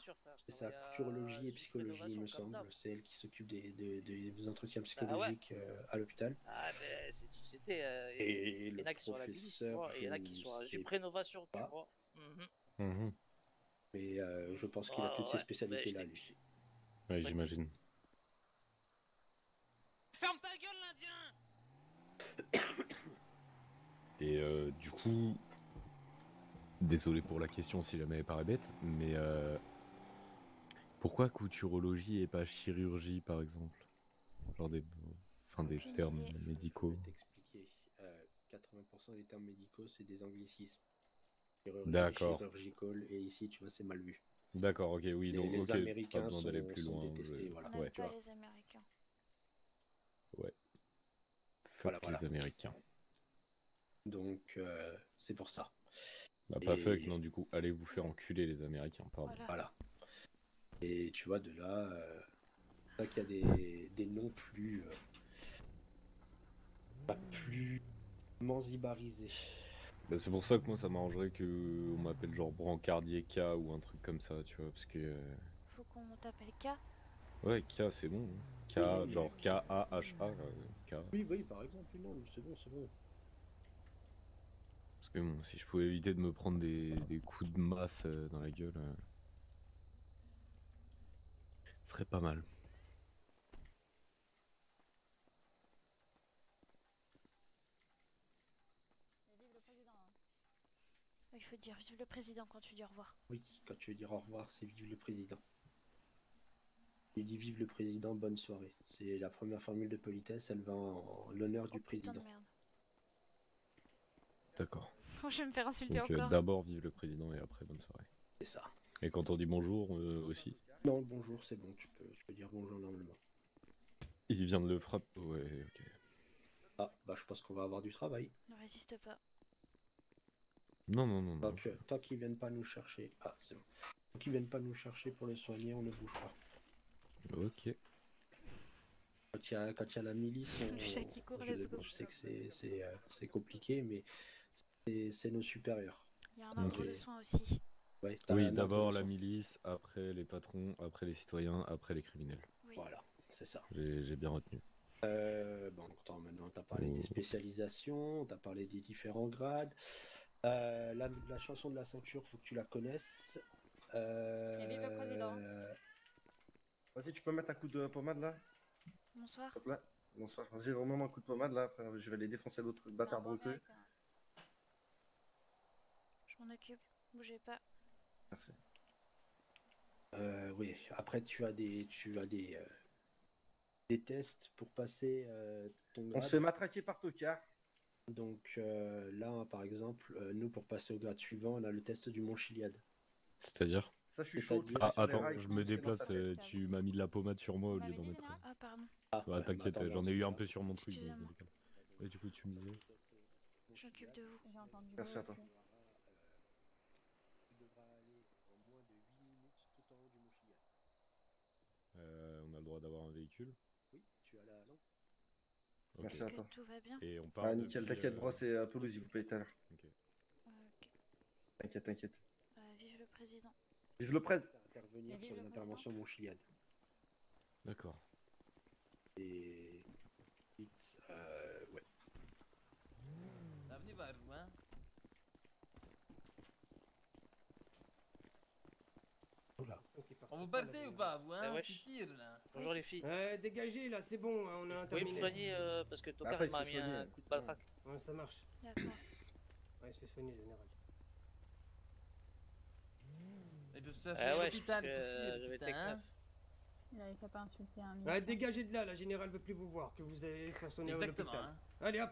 C'est ça, couturologie et psychologie, il me semble. C'est elle qui s'occupe des entretiens psychologiques à l'hôpital. Ah, mais c'est une société. Et il y en le a qui sont à la Bilice, tu professeur, vois, et il y en a qui sont à Suprénovation, tu vois. Mais je pense qu'il a toutes ces spécialités-là, lui. Ouais, j'imagine. Ferme ta gueule, l'Indien! Et du coup, désolé pour la question si jamais elle paraît bête, mais pourquoi couturologie et pas chirurgie par exemple? Genre des termes médicaux. Je vais t'expliquer. 80% des termes médicaux, c'est des anglicismes. Chirurgie, D'accord. chirurgical, et ici, tu vois, c'est mal vu. D'accord, ok, oui, donc Les ok, pas Américains besoin d'aller sont- plus sont loin. détestés, voilà. On Ouais, n'aime pas les Américains. ouais. Voilà, Fuck les Américains. Donc, c'est pour ça. Bah pas Et- fuck, non, du coup, allez vous faire enculer les Américains, pardon. Voilà. Et tu vois, de là, c'est vrai qu'il y a des noms plus... plus manzibarisés. Bah, c'est pour ça que moi ça m'arrangerait que on m'appelle genre brancardier K ou un truc comme ça, tu vois, parce que... Faut qu'on t'appelle K. Ouais, K c'est bon. K, Oui, genre K-A-H-A, K. Oui, oui, par exemple, non, c'est bon, c'est bon. Parce que bon, si je pouvais éviter de me prendre des coups de masse dans la gueule, ce serait pas mal. Il faut dire vive le président quand tu dis au revoir. Oui, quand tu veux dire au revoir, c'est vive le président. Tu dis vive le président, bonne soirée. C'est la première formule de politesse, elle va en l'honneur du Putain de président. merde. D'accord. Je vais me faire insulter Donc encore. d'abord vive le président et après bonne soirée. C'est ça. Et quand on dit bonjour aussi. Non, bonjour, c'est bon, tu peux dire bonjour normalement. Il vient de le frapper. Ouais, ok. Ah, bah je pense qu'on va avoir du travail. Ne résiste pas. Non. Donc, tant qu'ils viennent pas nous chercher. Ah, c'est bon. Tant qu'ils viennent pas nous chercher pour le soigner, on ne bouge pas. Ok. Quand il y a la milice, Le chat qui court, let's go. je sais que c'est compliqué, mais c'est nos supérieurs. Il y a un ordre Ok. de soins aussi. Ouais, t'as Oui, un d'abord ordre de la soins. milice, après les patrons, après les citoyens, après les criminels. Voilà, c'est ça. J'ai bien retenu. Bon, attends, maintenant, t'as parlé des spécialisations, t'as parlé des différents grades. La chanson de la ceinture, faut que tu la connaisses. Et vive le président. Vas-y, tu peux mettre un coup de pommade là? Bonsoir. Hop là. Bonsoir. Vas-y, remets-moi un coup de pommade là. Après, je vais aller défoncer l'autre bâtard de recueil. Je m'en occupe. Bougez pas. Merci. Oui, après tu as des tests pour passer ton grade. On se fait matraquer par tocard. Donc là, par exemple, nous pour passer au grade suivant, on a le test du Mont Chiliade. C'est-à-dire? Ça, je suis chaud. Tu Ah, vas sur les attends, rails, je tu me sais, dans déplace, sa tête. tu m'as mis de la pommade sur moi au lieu d'en mettre. Ah, pardon. Ouais, t'inquiète, attends, j'en ai eu un peu sur mon truc. Excusez-moi. Et du coup, tu me disais. Je m'occupe de vous. J'ai entendu. Merci à toi. Tu devras aller en moins de 8 minutes tout en haut du Mont Chiliade. On a le droit d'avoir un véhicule. Oui, tu as la langue. Ok. Merci à Que toi. tout va bien. Et on part. Ah, nickel, depuis, t'inquiète, Bros, c'est à Toulouse, il vous paye tout à l'heure. Ok. Ok. T'inquiète, t'inquiète. Vive le président. Vive le presse. Intervenir Et vive sur le les interventions Mont Chiliade. D'accord. Et ouais. Venez voir vous, hein. On vous partez ou pas, vous, hein? wesh. Qui tire, là? Bonjour les filles. Dégagez là, c'est bon, on a Vous pouvez terminé. me soigner parce que Tokar Après, il se m'a fait mis un soigner. coup de patraque. Ouais, ça marche. D'accord. Ouais, il se fait soigner, général. Et puis ça, Ah c'est ouais, l'hôpital qui j'avais tire, été putain, hein. Il avait fait pas insulter un Ouais, ministre. dégagez de là, la générale veut plus vous voir, que vous avez façonné à Exactement, l'hôpital. hein. Allez hop.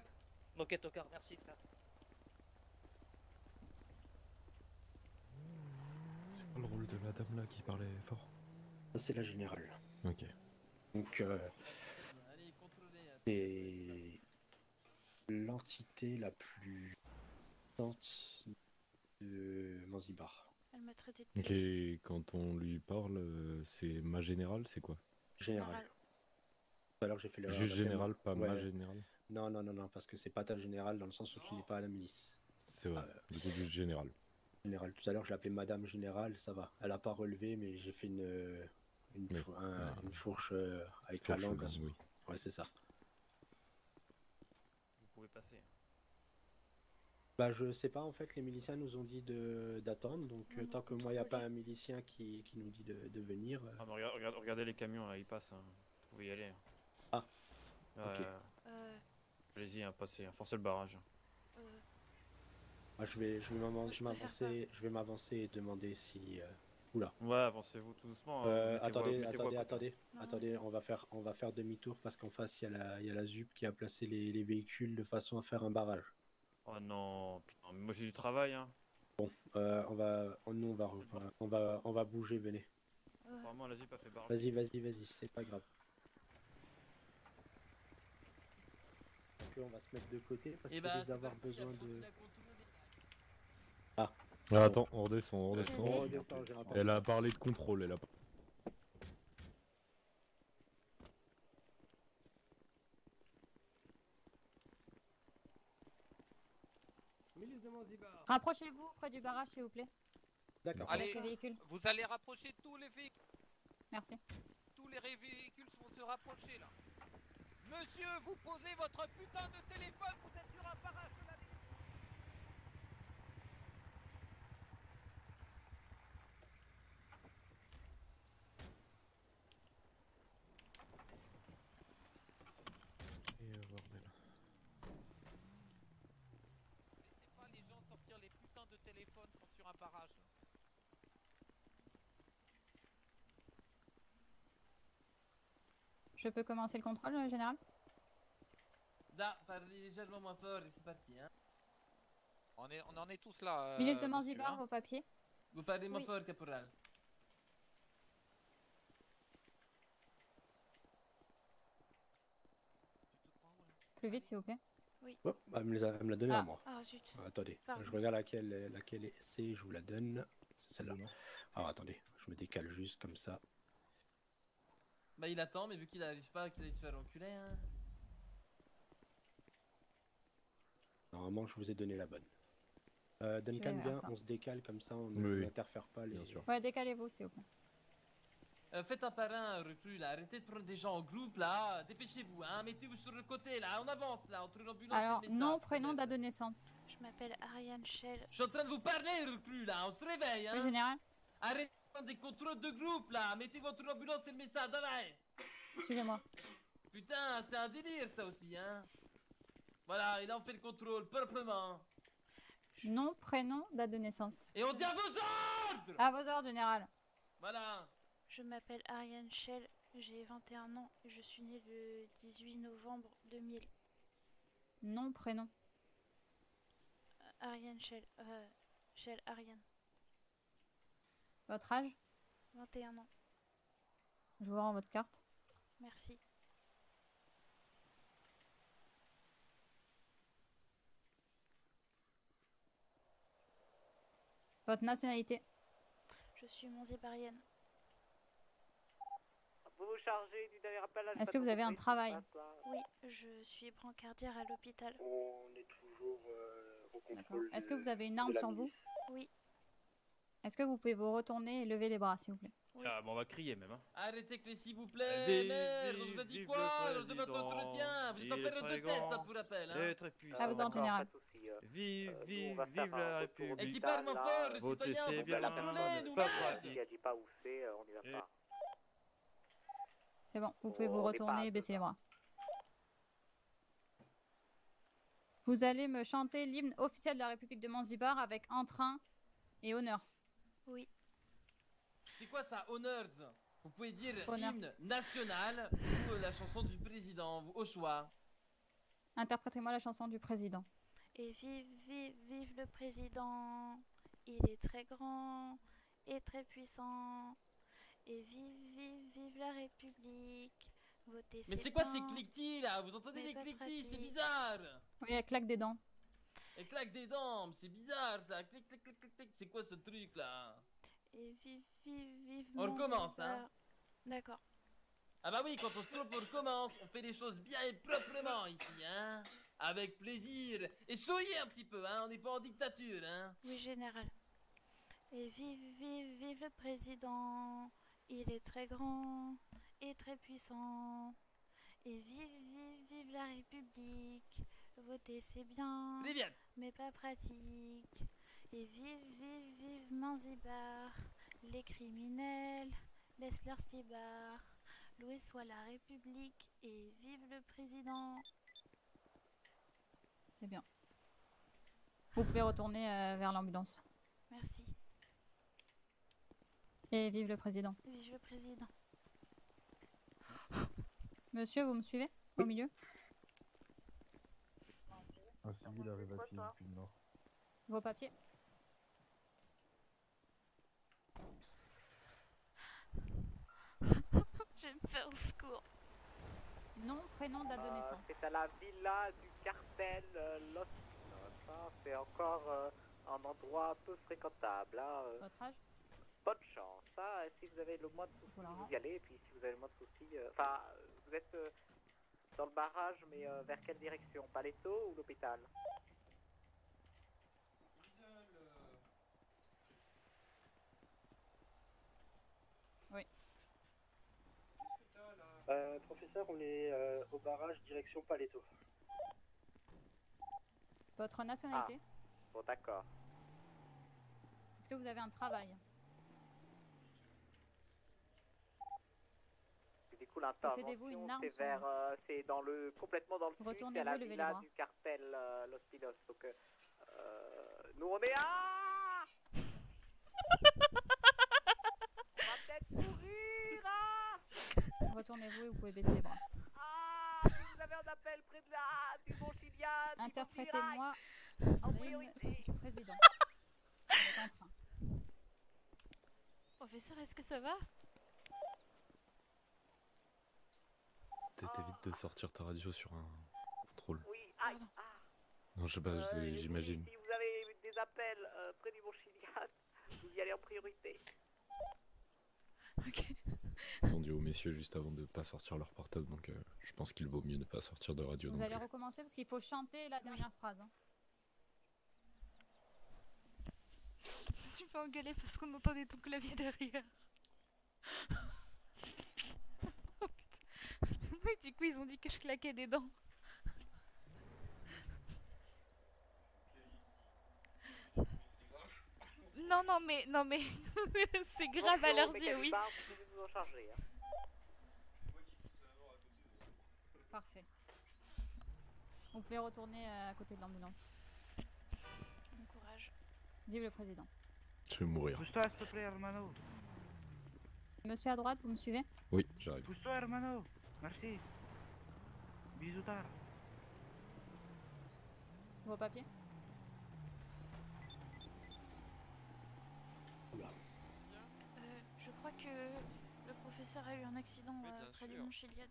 Ok Tokar, merci frère. C'est quoi le rôle de la dame là qui parlait fort? Ça, c'est la générale. Ok. Donc, Allez, contrôlez. c'est l'entité la plus puissante de Zanzibar. Elle m'a traité de Ok, et quand on lui parle, c'est ma générale, c'est quoi? Générale. Tout à l'heure, j'ai fait l'erreur. Juste d'appeler général, pas ouais. ma générale. Non, parce que c'est pas ta générale dans le sens où tu n'es pas à la milice. C'est vrai, du coup, juste général. Général. Tout à l'heure, j'ai appelé Madame Générale, ça va. Elle a pas relevé, mais j'ai fait une fourche avec la Fourche, langue. oui. Ouais, c'est ça. Vous pouvez passer. Bah, je sais pas, en fait, les miliciens nous ont dit d'attendre, donc tant que moi, il n'y a pas un milicien qui nous dit de venir. Ah, mais regardez les camions là, ils passent. Hein. Vous pouvez y aller. Hein. Ah, Ouais, Euh, allez-y, hein, passez, hein, forcez le barrage. je vais m'avancer et demander si. Oula. Ouais, avancez-vous tout doucement. hein, mettez-vous à côté. Attendez, on va faire demi-tour parce qu'en face, il y a la ZUP qui a placé les véhicules de façon à faire un barrage. Oh non, putain, mais moi j'ai du travail. Hein. Bon, on va bouger, venez. Vraiment, la zip a fait barrage. Vas-y, c'est pas grave. Donc, on va se mettre de côté parce Et que bah, je vais c'est avoir parti, besoin absence de. la contourne. Ah. Ah, attends, on redescend, On redescend, j'ai un rapport. Elle a parlé de contrôle, elle a pas. Milice de Zanzibar. Rapprochez-vous près du barrage, s'il vous plaît. D'accord. Allez, Avec les véhicules. vous allez rapprocher tous les véhicules. Merci. Tous les véhicules vont se rapprocher là. Monsieur, vous posez votre putain de téléphone, vous êtes sur un barrage de la ville. Et bordel. Laissez pas les gens sortir les putains de téléphones quand sur un barrage là. Je peux commencer le contrôle, général? Da, parlez légèrement moins fort et c'est parti, hein. On en est tous là. Milice de dessus, Zanzibar, hein. vos papiers. Vous parlez moins Oui. fort, caporal. Plus vite, s'il vous plaît. Oui. Oh, elle me l'a donné à moi. Ah, zut. Attendez, Pardon. je regarde laquelle c'est, je vous la donne. C'est celle-là. Alors attendez, je me décale juste comme ça. Bah il attend, mais vu qu'il arrive pas, qu'il aille se faire enculer, hein. Normalement, je vous ai donné la bonne. Duncan, vais bien, voir ça. on se décale comme ça, on Oui. n'interfère pas les. Ouais, décalez-vous, s'il vous plaît. Faites un parrain, recrue, là. Arrêtez de prendre des gens en groupe, là. Dépêchez-vous, hein. Mettez-vous sur le côté, là. On avance, là, entre l'ambulance Alors, et le nom, message. prénom, date de naissance. Je m'appelle Ariane Shell. Je suis en train de vous parler, recrue, là. On se réveille, hein. Le général, Arrêtez de prendre des contrôles de groupe, là. Mettez-vous entre l'ambulance et le message, давай. suivez-moi. Putain, c'est un délire, ça aussi, hein. Voilà, et là, on fait le contrôle, proprement. Nom, prénom, date de naissance. Et on dit à vos ordres. À vos ordres, général. Voilà. Je m'appelle Ariane Shell, j'ai 21 ans et je suis née le 18 novembre 2000. Nom, prénom. Ariane Shell, Shell Ariane, Votre âge. 21 ans. Je vous rends votre carte. Merci. Votre nationalité. Je suis monzibarienne. Vous vous chargez du dernier appel à Est-ce que vous avez un travail? Oui, je suis brancardière à l'hôpital. On est toujours au D'accord. contrôle. Est-ce que vous avez une arme sur vous? Oui. Est-ce que vous pouvez vous retourner et lever les bras, s'il vous plaît? Ah, bon, on va crier même. Hein. Arrêtez que les s'il vous plaît. Vive, Merde, on vous a dit vive quoi le lors de votre président. entretien? Vous êtes en Il est période de très test, grand. hein, pour rappel. Il est Hein. très puissant. À vos ordres, général. Vive, on vive, va faire vive un la retour République. Et qui parle moins fort, les Votez, citoyens, c'est vous bien, la pas brûler, nous, pratique. Il a dit pas où c'est, on y va pas. C'est bon, vous pouvez vous On est retourner pas et baisser les bras. Vous allez me chanter l'hymne officiel de la République de Zanzibar avec entrain et honneurs. Oui. C'est quoi ça, Honors? Vous pouvez dire Honneur. hymne national ou la chanson du président, au choix. Interprétez-moi la chanson du président. Et vive, vive, vive le président. Il est très grand et très puissant. Et vive, vive, vive la République. Votez, Mais c'est quoi bien, ces cliquetis là? Vous entendez mais les pas cliquetis? C'est pratique. bizarre! Oui, elle claque des dents. Elle claque des dents, mais c'est bizarre ça! Clic, clic, clic, clic, clic. C'est quoi ce truc là? Et vive, vive, vive On recommence, Zanzibar. hein? D'accord. Ah bah oui, quand on se trompe, on recommence. On fait les choses bien et proprement ici, hein? Avec plaisir. Et souriez un petit peu, hein? On n'est pas en dictature, hein? Oui, général. Et vive, vive, vive le président. Il est très grand et très puissant. Et vive, vive, vive la République. Voter c'est bien, Viviane. mais pas pratique. Et vive, vive, vive Zanzibar. Les criminels baissent leurs slibards. Loué soit la République et vive le président. C'est bien. Vous pouvez retourner vers l'ambulance. Merci. Et vive le président. Vive le président. Monsieur, vous me suivez? Au milieu? Un civil arrive à pied depuis le nord. Vos papiers? Je vais me faire au secours. Nom, prénom, date de naissance. C'est à la villa du cartel Los Pinos, hein. C'est encore un endroit peu fréquentable. Hein. Votre âge? Bonne chance. Hein. Si vous avez le moins de soucis, vous y allez. Et puis si vous avez le moins de soucis... Enfin, vous êtes dans le barrage, mais vers quelle direction? Paleto ou l'hôpital? Oui. Professeur, on est au barrage direction Paleto. Votre nationalité? Bon, d'accord. Est-ce que vous avez un travail? Du coup, Possédez-vous une l'intervention, arme c'est sur vers... vous c'est dans le... complètement dans le sud, c'est à Retournez-vous, la levez les villa bras. du cartel Los Pinos. Donc, nous, on est... Ah On va peut-être mourir, hein. Retournez-vous et vous pouvez baisser les bras. Ah, si vous avez un appel près de la... du Mont Chilien... Interprétez-moi En l'hymne priorité. du président. Avec entrain. Professeur, est-ce que ça va? T'évites de sortir ta radio sur un contrôle. Oui, aïe. Non, je sais pas, j'imagine. Si vous avez des appels près du Mont Chiliad, vous y allez en priorité. Ok. Ils ont dit aux messieurs juste avant de pas sortir leur portable, donc je pense qu'il vaut mieux ne pas sortir de radio. Vous non allez plus. recommencer parce qu'il faut chanter la dernière phrase. Hein. Je me suis fait engueuler parce qu'on entendait ton clavier derrière. Oh putain. Et du coup, ils ont dit que je claquais des dents. Non, mais c'est grave à leurs yeux, oui. Vous pouvez vous en charger. Hein. Parfait. Vous pouvez retourner à côté de l'ambulance. Bon courage. Vive le président. Je vais mourir. Pousse-toi, s'il te plaît, hermano. Monsieur à droite, vous me suivez? Oui, j'arrive. Pousse-toi, hermano. Merci. Bisous tard. Vos papiers? Je crois que le professeur a eu un accident près du Mont Chiliad.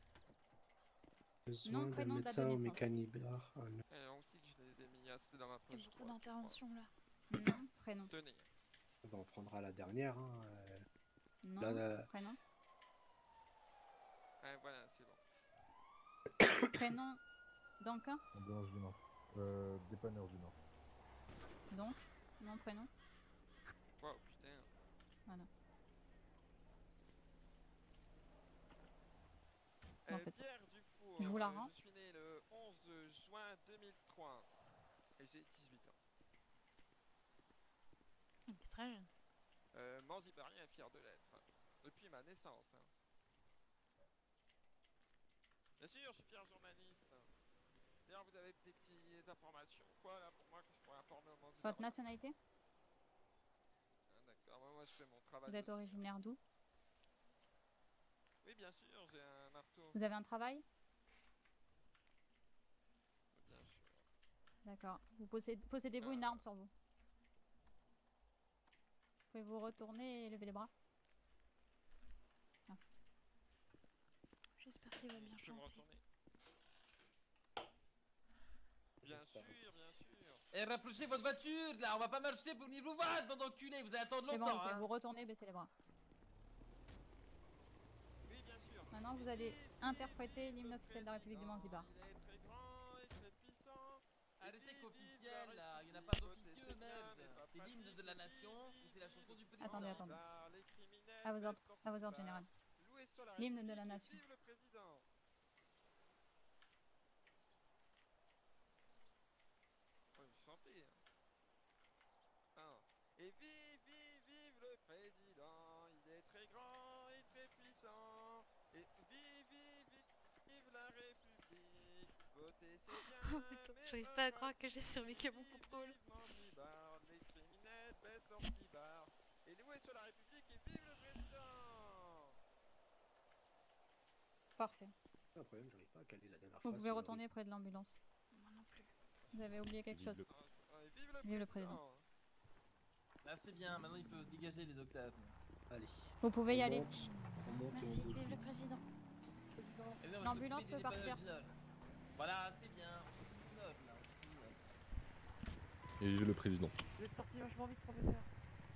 Nom, prénom, date de médecin au naissance. mécanibar. Et aussi que je les ai mis assez dans la Il y poche. a beaucoup d'interventions là. Nom, prénom. Tenez. Ben, on prendra la dernière. Hein. Nom, Là, prénom. Ouais, voilà, c'est bon. Prénom, Duncan. Ambulance du Nord. Dépanneur du Nord. Donc, nom, prénom. Wow, putain. Voilà. En fait, Pierre Dufour, je vous la rends. je suis né le 11 juin 2003 et j'ai 18 ans. Il est très jeune. Manzibarien est fier de l'être, depuis ma naissance. Hein. Bien sûr, je suis fier journaliste. D'ailleurs, vous avez des petites informations, quoi, là, pour moi, que je pourrais informer au Manzibarien. Votre nationalité? Ah, d'accord, moi je fais mon travail. Vous êtes aussi. originaire d'où? Oui, bien sûr, j'ai un marteau. Vous avez un travail? Bien sûr. D'accord. Vous possédez-vous une arme sur vous? Pouvez-vous retourner et lever les bras? Merci. J'espère qu'il va bien Je peux me chanter. retourner. Bien sûr, bien sûr. Et rapprochez votre voiture là, on va pas marcher pour venir vous voir, bande d'enculés, vous allez attendre C'est bon, longtemps. vous pouvez Hein. vous retourner et baisser les bras. Oui, bien sûr. Maintenant, vous allez interpréter l'hymne officiel de la République de Zanzibar. Il est très grand et très puissant. Arrêtez qu'officiel là, il n'y en a pas d'officieux, merde. C'est l'hymne de la nation ou c'est la chanson du président? Attendez, attendez. À vos ordres, général. L'hymne de la nation. Vive le président. Oh, vous chantez. Hein. Et vive, vive, vive le président. Il est très grand et très puissant. Et vive, vive, vive, vive la République. Votez, c'est bien. Oh putain, j'arrive pas à croire que j'ai survécu à mon contrôle. Les criminels baissent leur slibard. Et louez sur la République et vive le président. Parfait. Pas un problème, j'arrive pas à caler la dernière Vous phrase. pouvez retourner près de l'ambulance. Moi non plus. Vous avez oublié quelque chose. Vive Vive le président. Là c'est bien, maintenant il peut dégager les octaves. Allez. Vous pouvez y aller. On monte Merci, et on bouge vive le vite. président. Et non, L'ambulance on s'occupe peut des partir. dépanneurs du Nord. Voilà, c'est bien, on s'occupe du Nord là. Et vive le président. Vous êtes sorti vachement vite, professeur.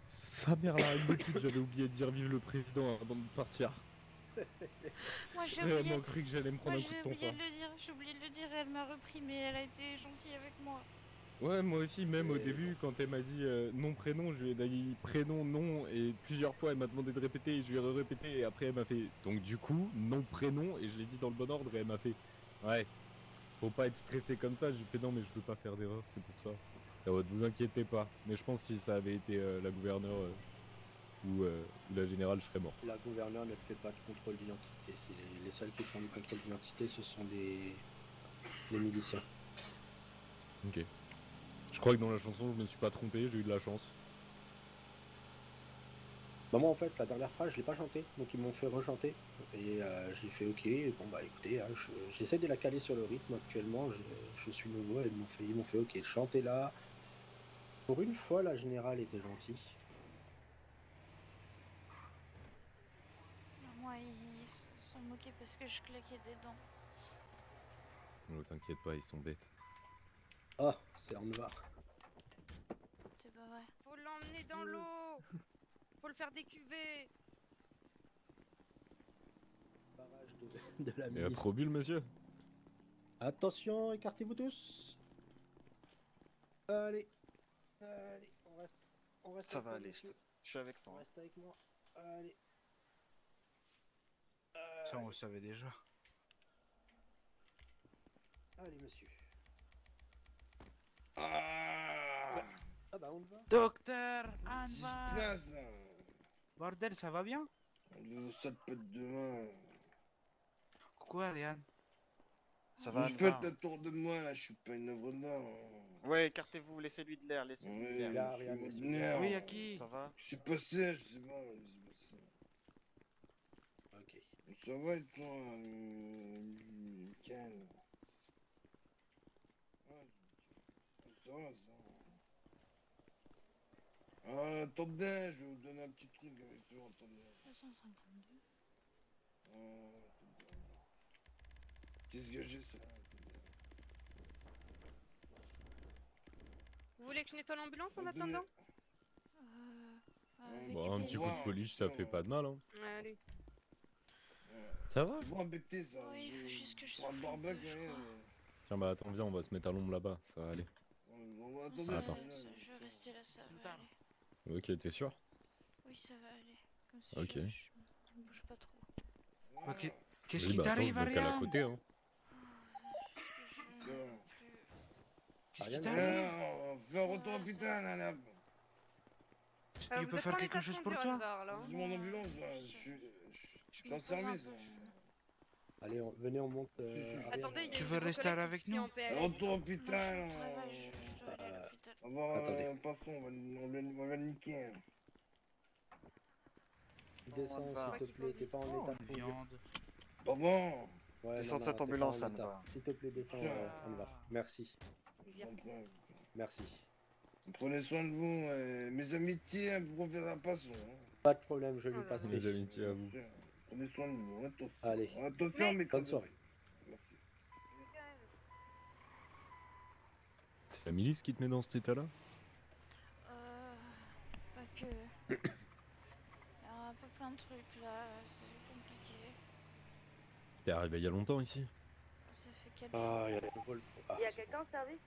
Sa mère la boutique, j'avais oublié de dire vive le président avant de partir. Moi j'ai J'ai oublié. vraiment cru que j'allais me prendre Moi un coup j'ai de oublié tonfa. de le dire, j'ai oublié de le dire et elle m'a repris mais elle a été gentille avec moi. Ouais, moi aussi, même au début, quand elle m'a dit nom, prénom, je lui ai dit prénom, nom, et plusieurs fois elle m'a demandé de répéter, et je lui ai répété, et après elle m'a fait donc du coup, nom, prénom, et je l'ai dit dans le bon ordre, et elle m'a fait ouais, faut pas être stressé comme ça. J'ai fait non, mais je veux pas faire d'erreur, c'est pour ça. Et ouais, vous inquiétez pas, mais je pense que si ça avait été la gouverneure ou la générale, je serais mort. La gouverneure ne fait pas de contrôle d'identité. C'est les seuls qui font du contrôle d'identité, ce sont les miliciens. Ok. Je crois que dans la chanson, je me suis pas trompé, j'ai eu de la chance. Bah moi en fait la dernière phrase je l'ai pas chantée, donc ils m'ont fait rechanter et j'ai fait ok, bon bah écoutez, hein, j'essaie de la caler sur le rythme actuellement, je suis nouveau et ils m'ont fait ok, chantez là. Pour une fois la générale était gentille. ils se sont moqués parce que je claquais des dents. Non, t'inquiète pas, ils sont bêtes. Oh, c'est en noir. C'est pas vrai. Faut l'emmener dans l'eau. Faut le faire décuver. Barrage de la Il y a milice. trop bu le monsieur. Attention, écartez-vous tous. Allez, allez, on reste. Ça avec va moi, aller, monsieur. je suis avec toi. On reste avec moi. Allez. Ça, on le savait déjà. Allez, monsieur. Ah, Ah bah on y va. Docteur Anva. Place, Bordel, ça va bien? le sale pète de main. Coucou Ariane. Ça va, Vous Anvar. faites le tour de moi là, je suis pas une œuvre d'art. Ouais, écartez-vous, laissez-lui de l'air, laissez-lui de Oui, l'air. je suis moderne. Oui, à qui? Ça va? Je suis passé, je sais pas, je sais pas. Ok. Ça va et toi, Ken? Ça va, ça. Ah, attendez, je vais vous donner un petit truc avec toi, attendez. 252. Attendez. Qu'est-ce que j'ai ça? Vous voulez que je nettoie l'ambulance en Attendez. attendant? Avec Bon, un des petit coup de polish, ça fait pas de mal. Hein. Allez. Ça va? C'est bon à becter ça. Oui, il faut juste que je prends le souffle un peu, barbecue, je hein. crois. Tiens, bah attends, viens, on va se mettre à l'ombre là-bas, ça va aller. Attendez, Attends. Je vais rester là, ça va aller. Ok, t'es sûr? Oui, ça va aller. Comme si Ok. je bouge pas trop. Ok. Qu'est-ce Oui, qui bah, attends, t'arrive, je bloque à la Ariane? côté, hein. Qu'est-ce qui Ah, t'arrive? fais un retour à l'hôpital, là. Il peut faire quelque chose pour toi? C'est mon ambulance, là. Je suis en service. Allez, venez, on monte. Attendez, tu veux rester avec nous? Retour à l'hôpital. Je dois aller à l'hôpital. On va voir Attendez. un patron, on va le niquer. Descends, s'il te plaît, t'es pas en état. Viande. Pardon. Ouais, Descends de non, cette t'es ambulance, pas en état. Anva. S'il te plaît, descends, on va. Merci. Merci. Prenez soin de vous. Mes amitiés, hein, pour faire la passion. Pas de problème, je lui passerai. Mes amitiés à vous. Prenez soin de vous. Attention. Allez. Attention, mes Bonne soirée. C'est la milice qui te met dans cet état-là? Pas que. Il y a un peu plein de trucs là, c'est compliqué. T'es arrivé il y a longtemps ici? Ça fait 4 Ah, jours. il y a le vol. Ah, Il y a quelqu'un au service?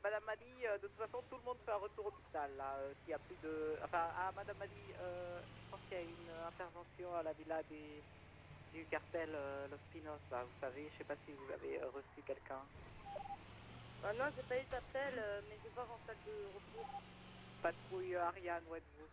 Madame m'a dit, de toute façon, tout le monde fait un retour au hôpital. Là, s'il y a plus de. Enfin, Madame m'a dit, je pense qu'il y a une intervention à la villa du cartel Los Pinos. Là, vous savez, je sais pas si vous avez reçu quelqu'un. Non, j'ai pas eu d'appel, mais je vais voir en salle de repos. Patrouille Ariane, où êtes-vous?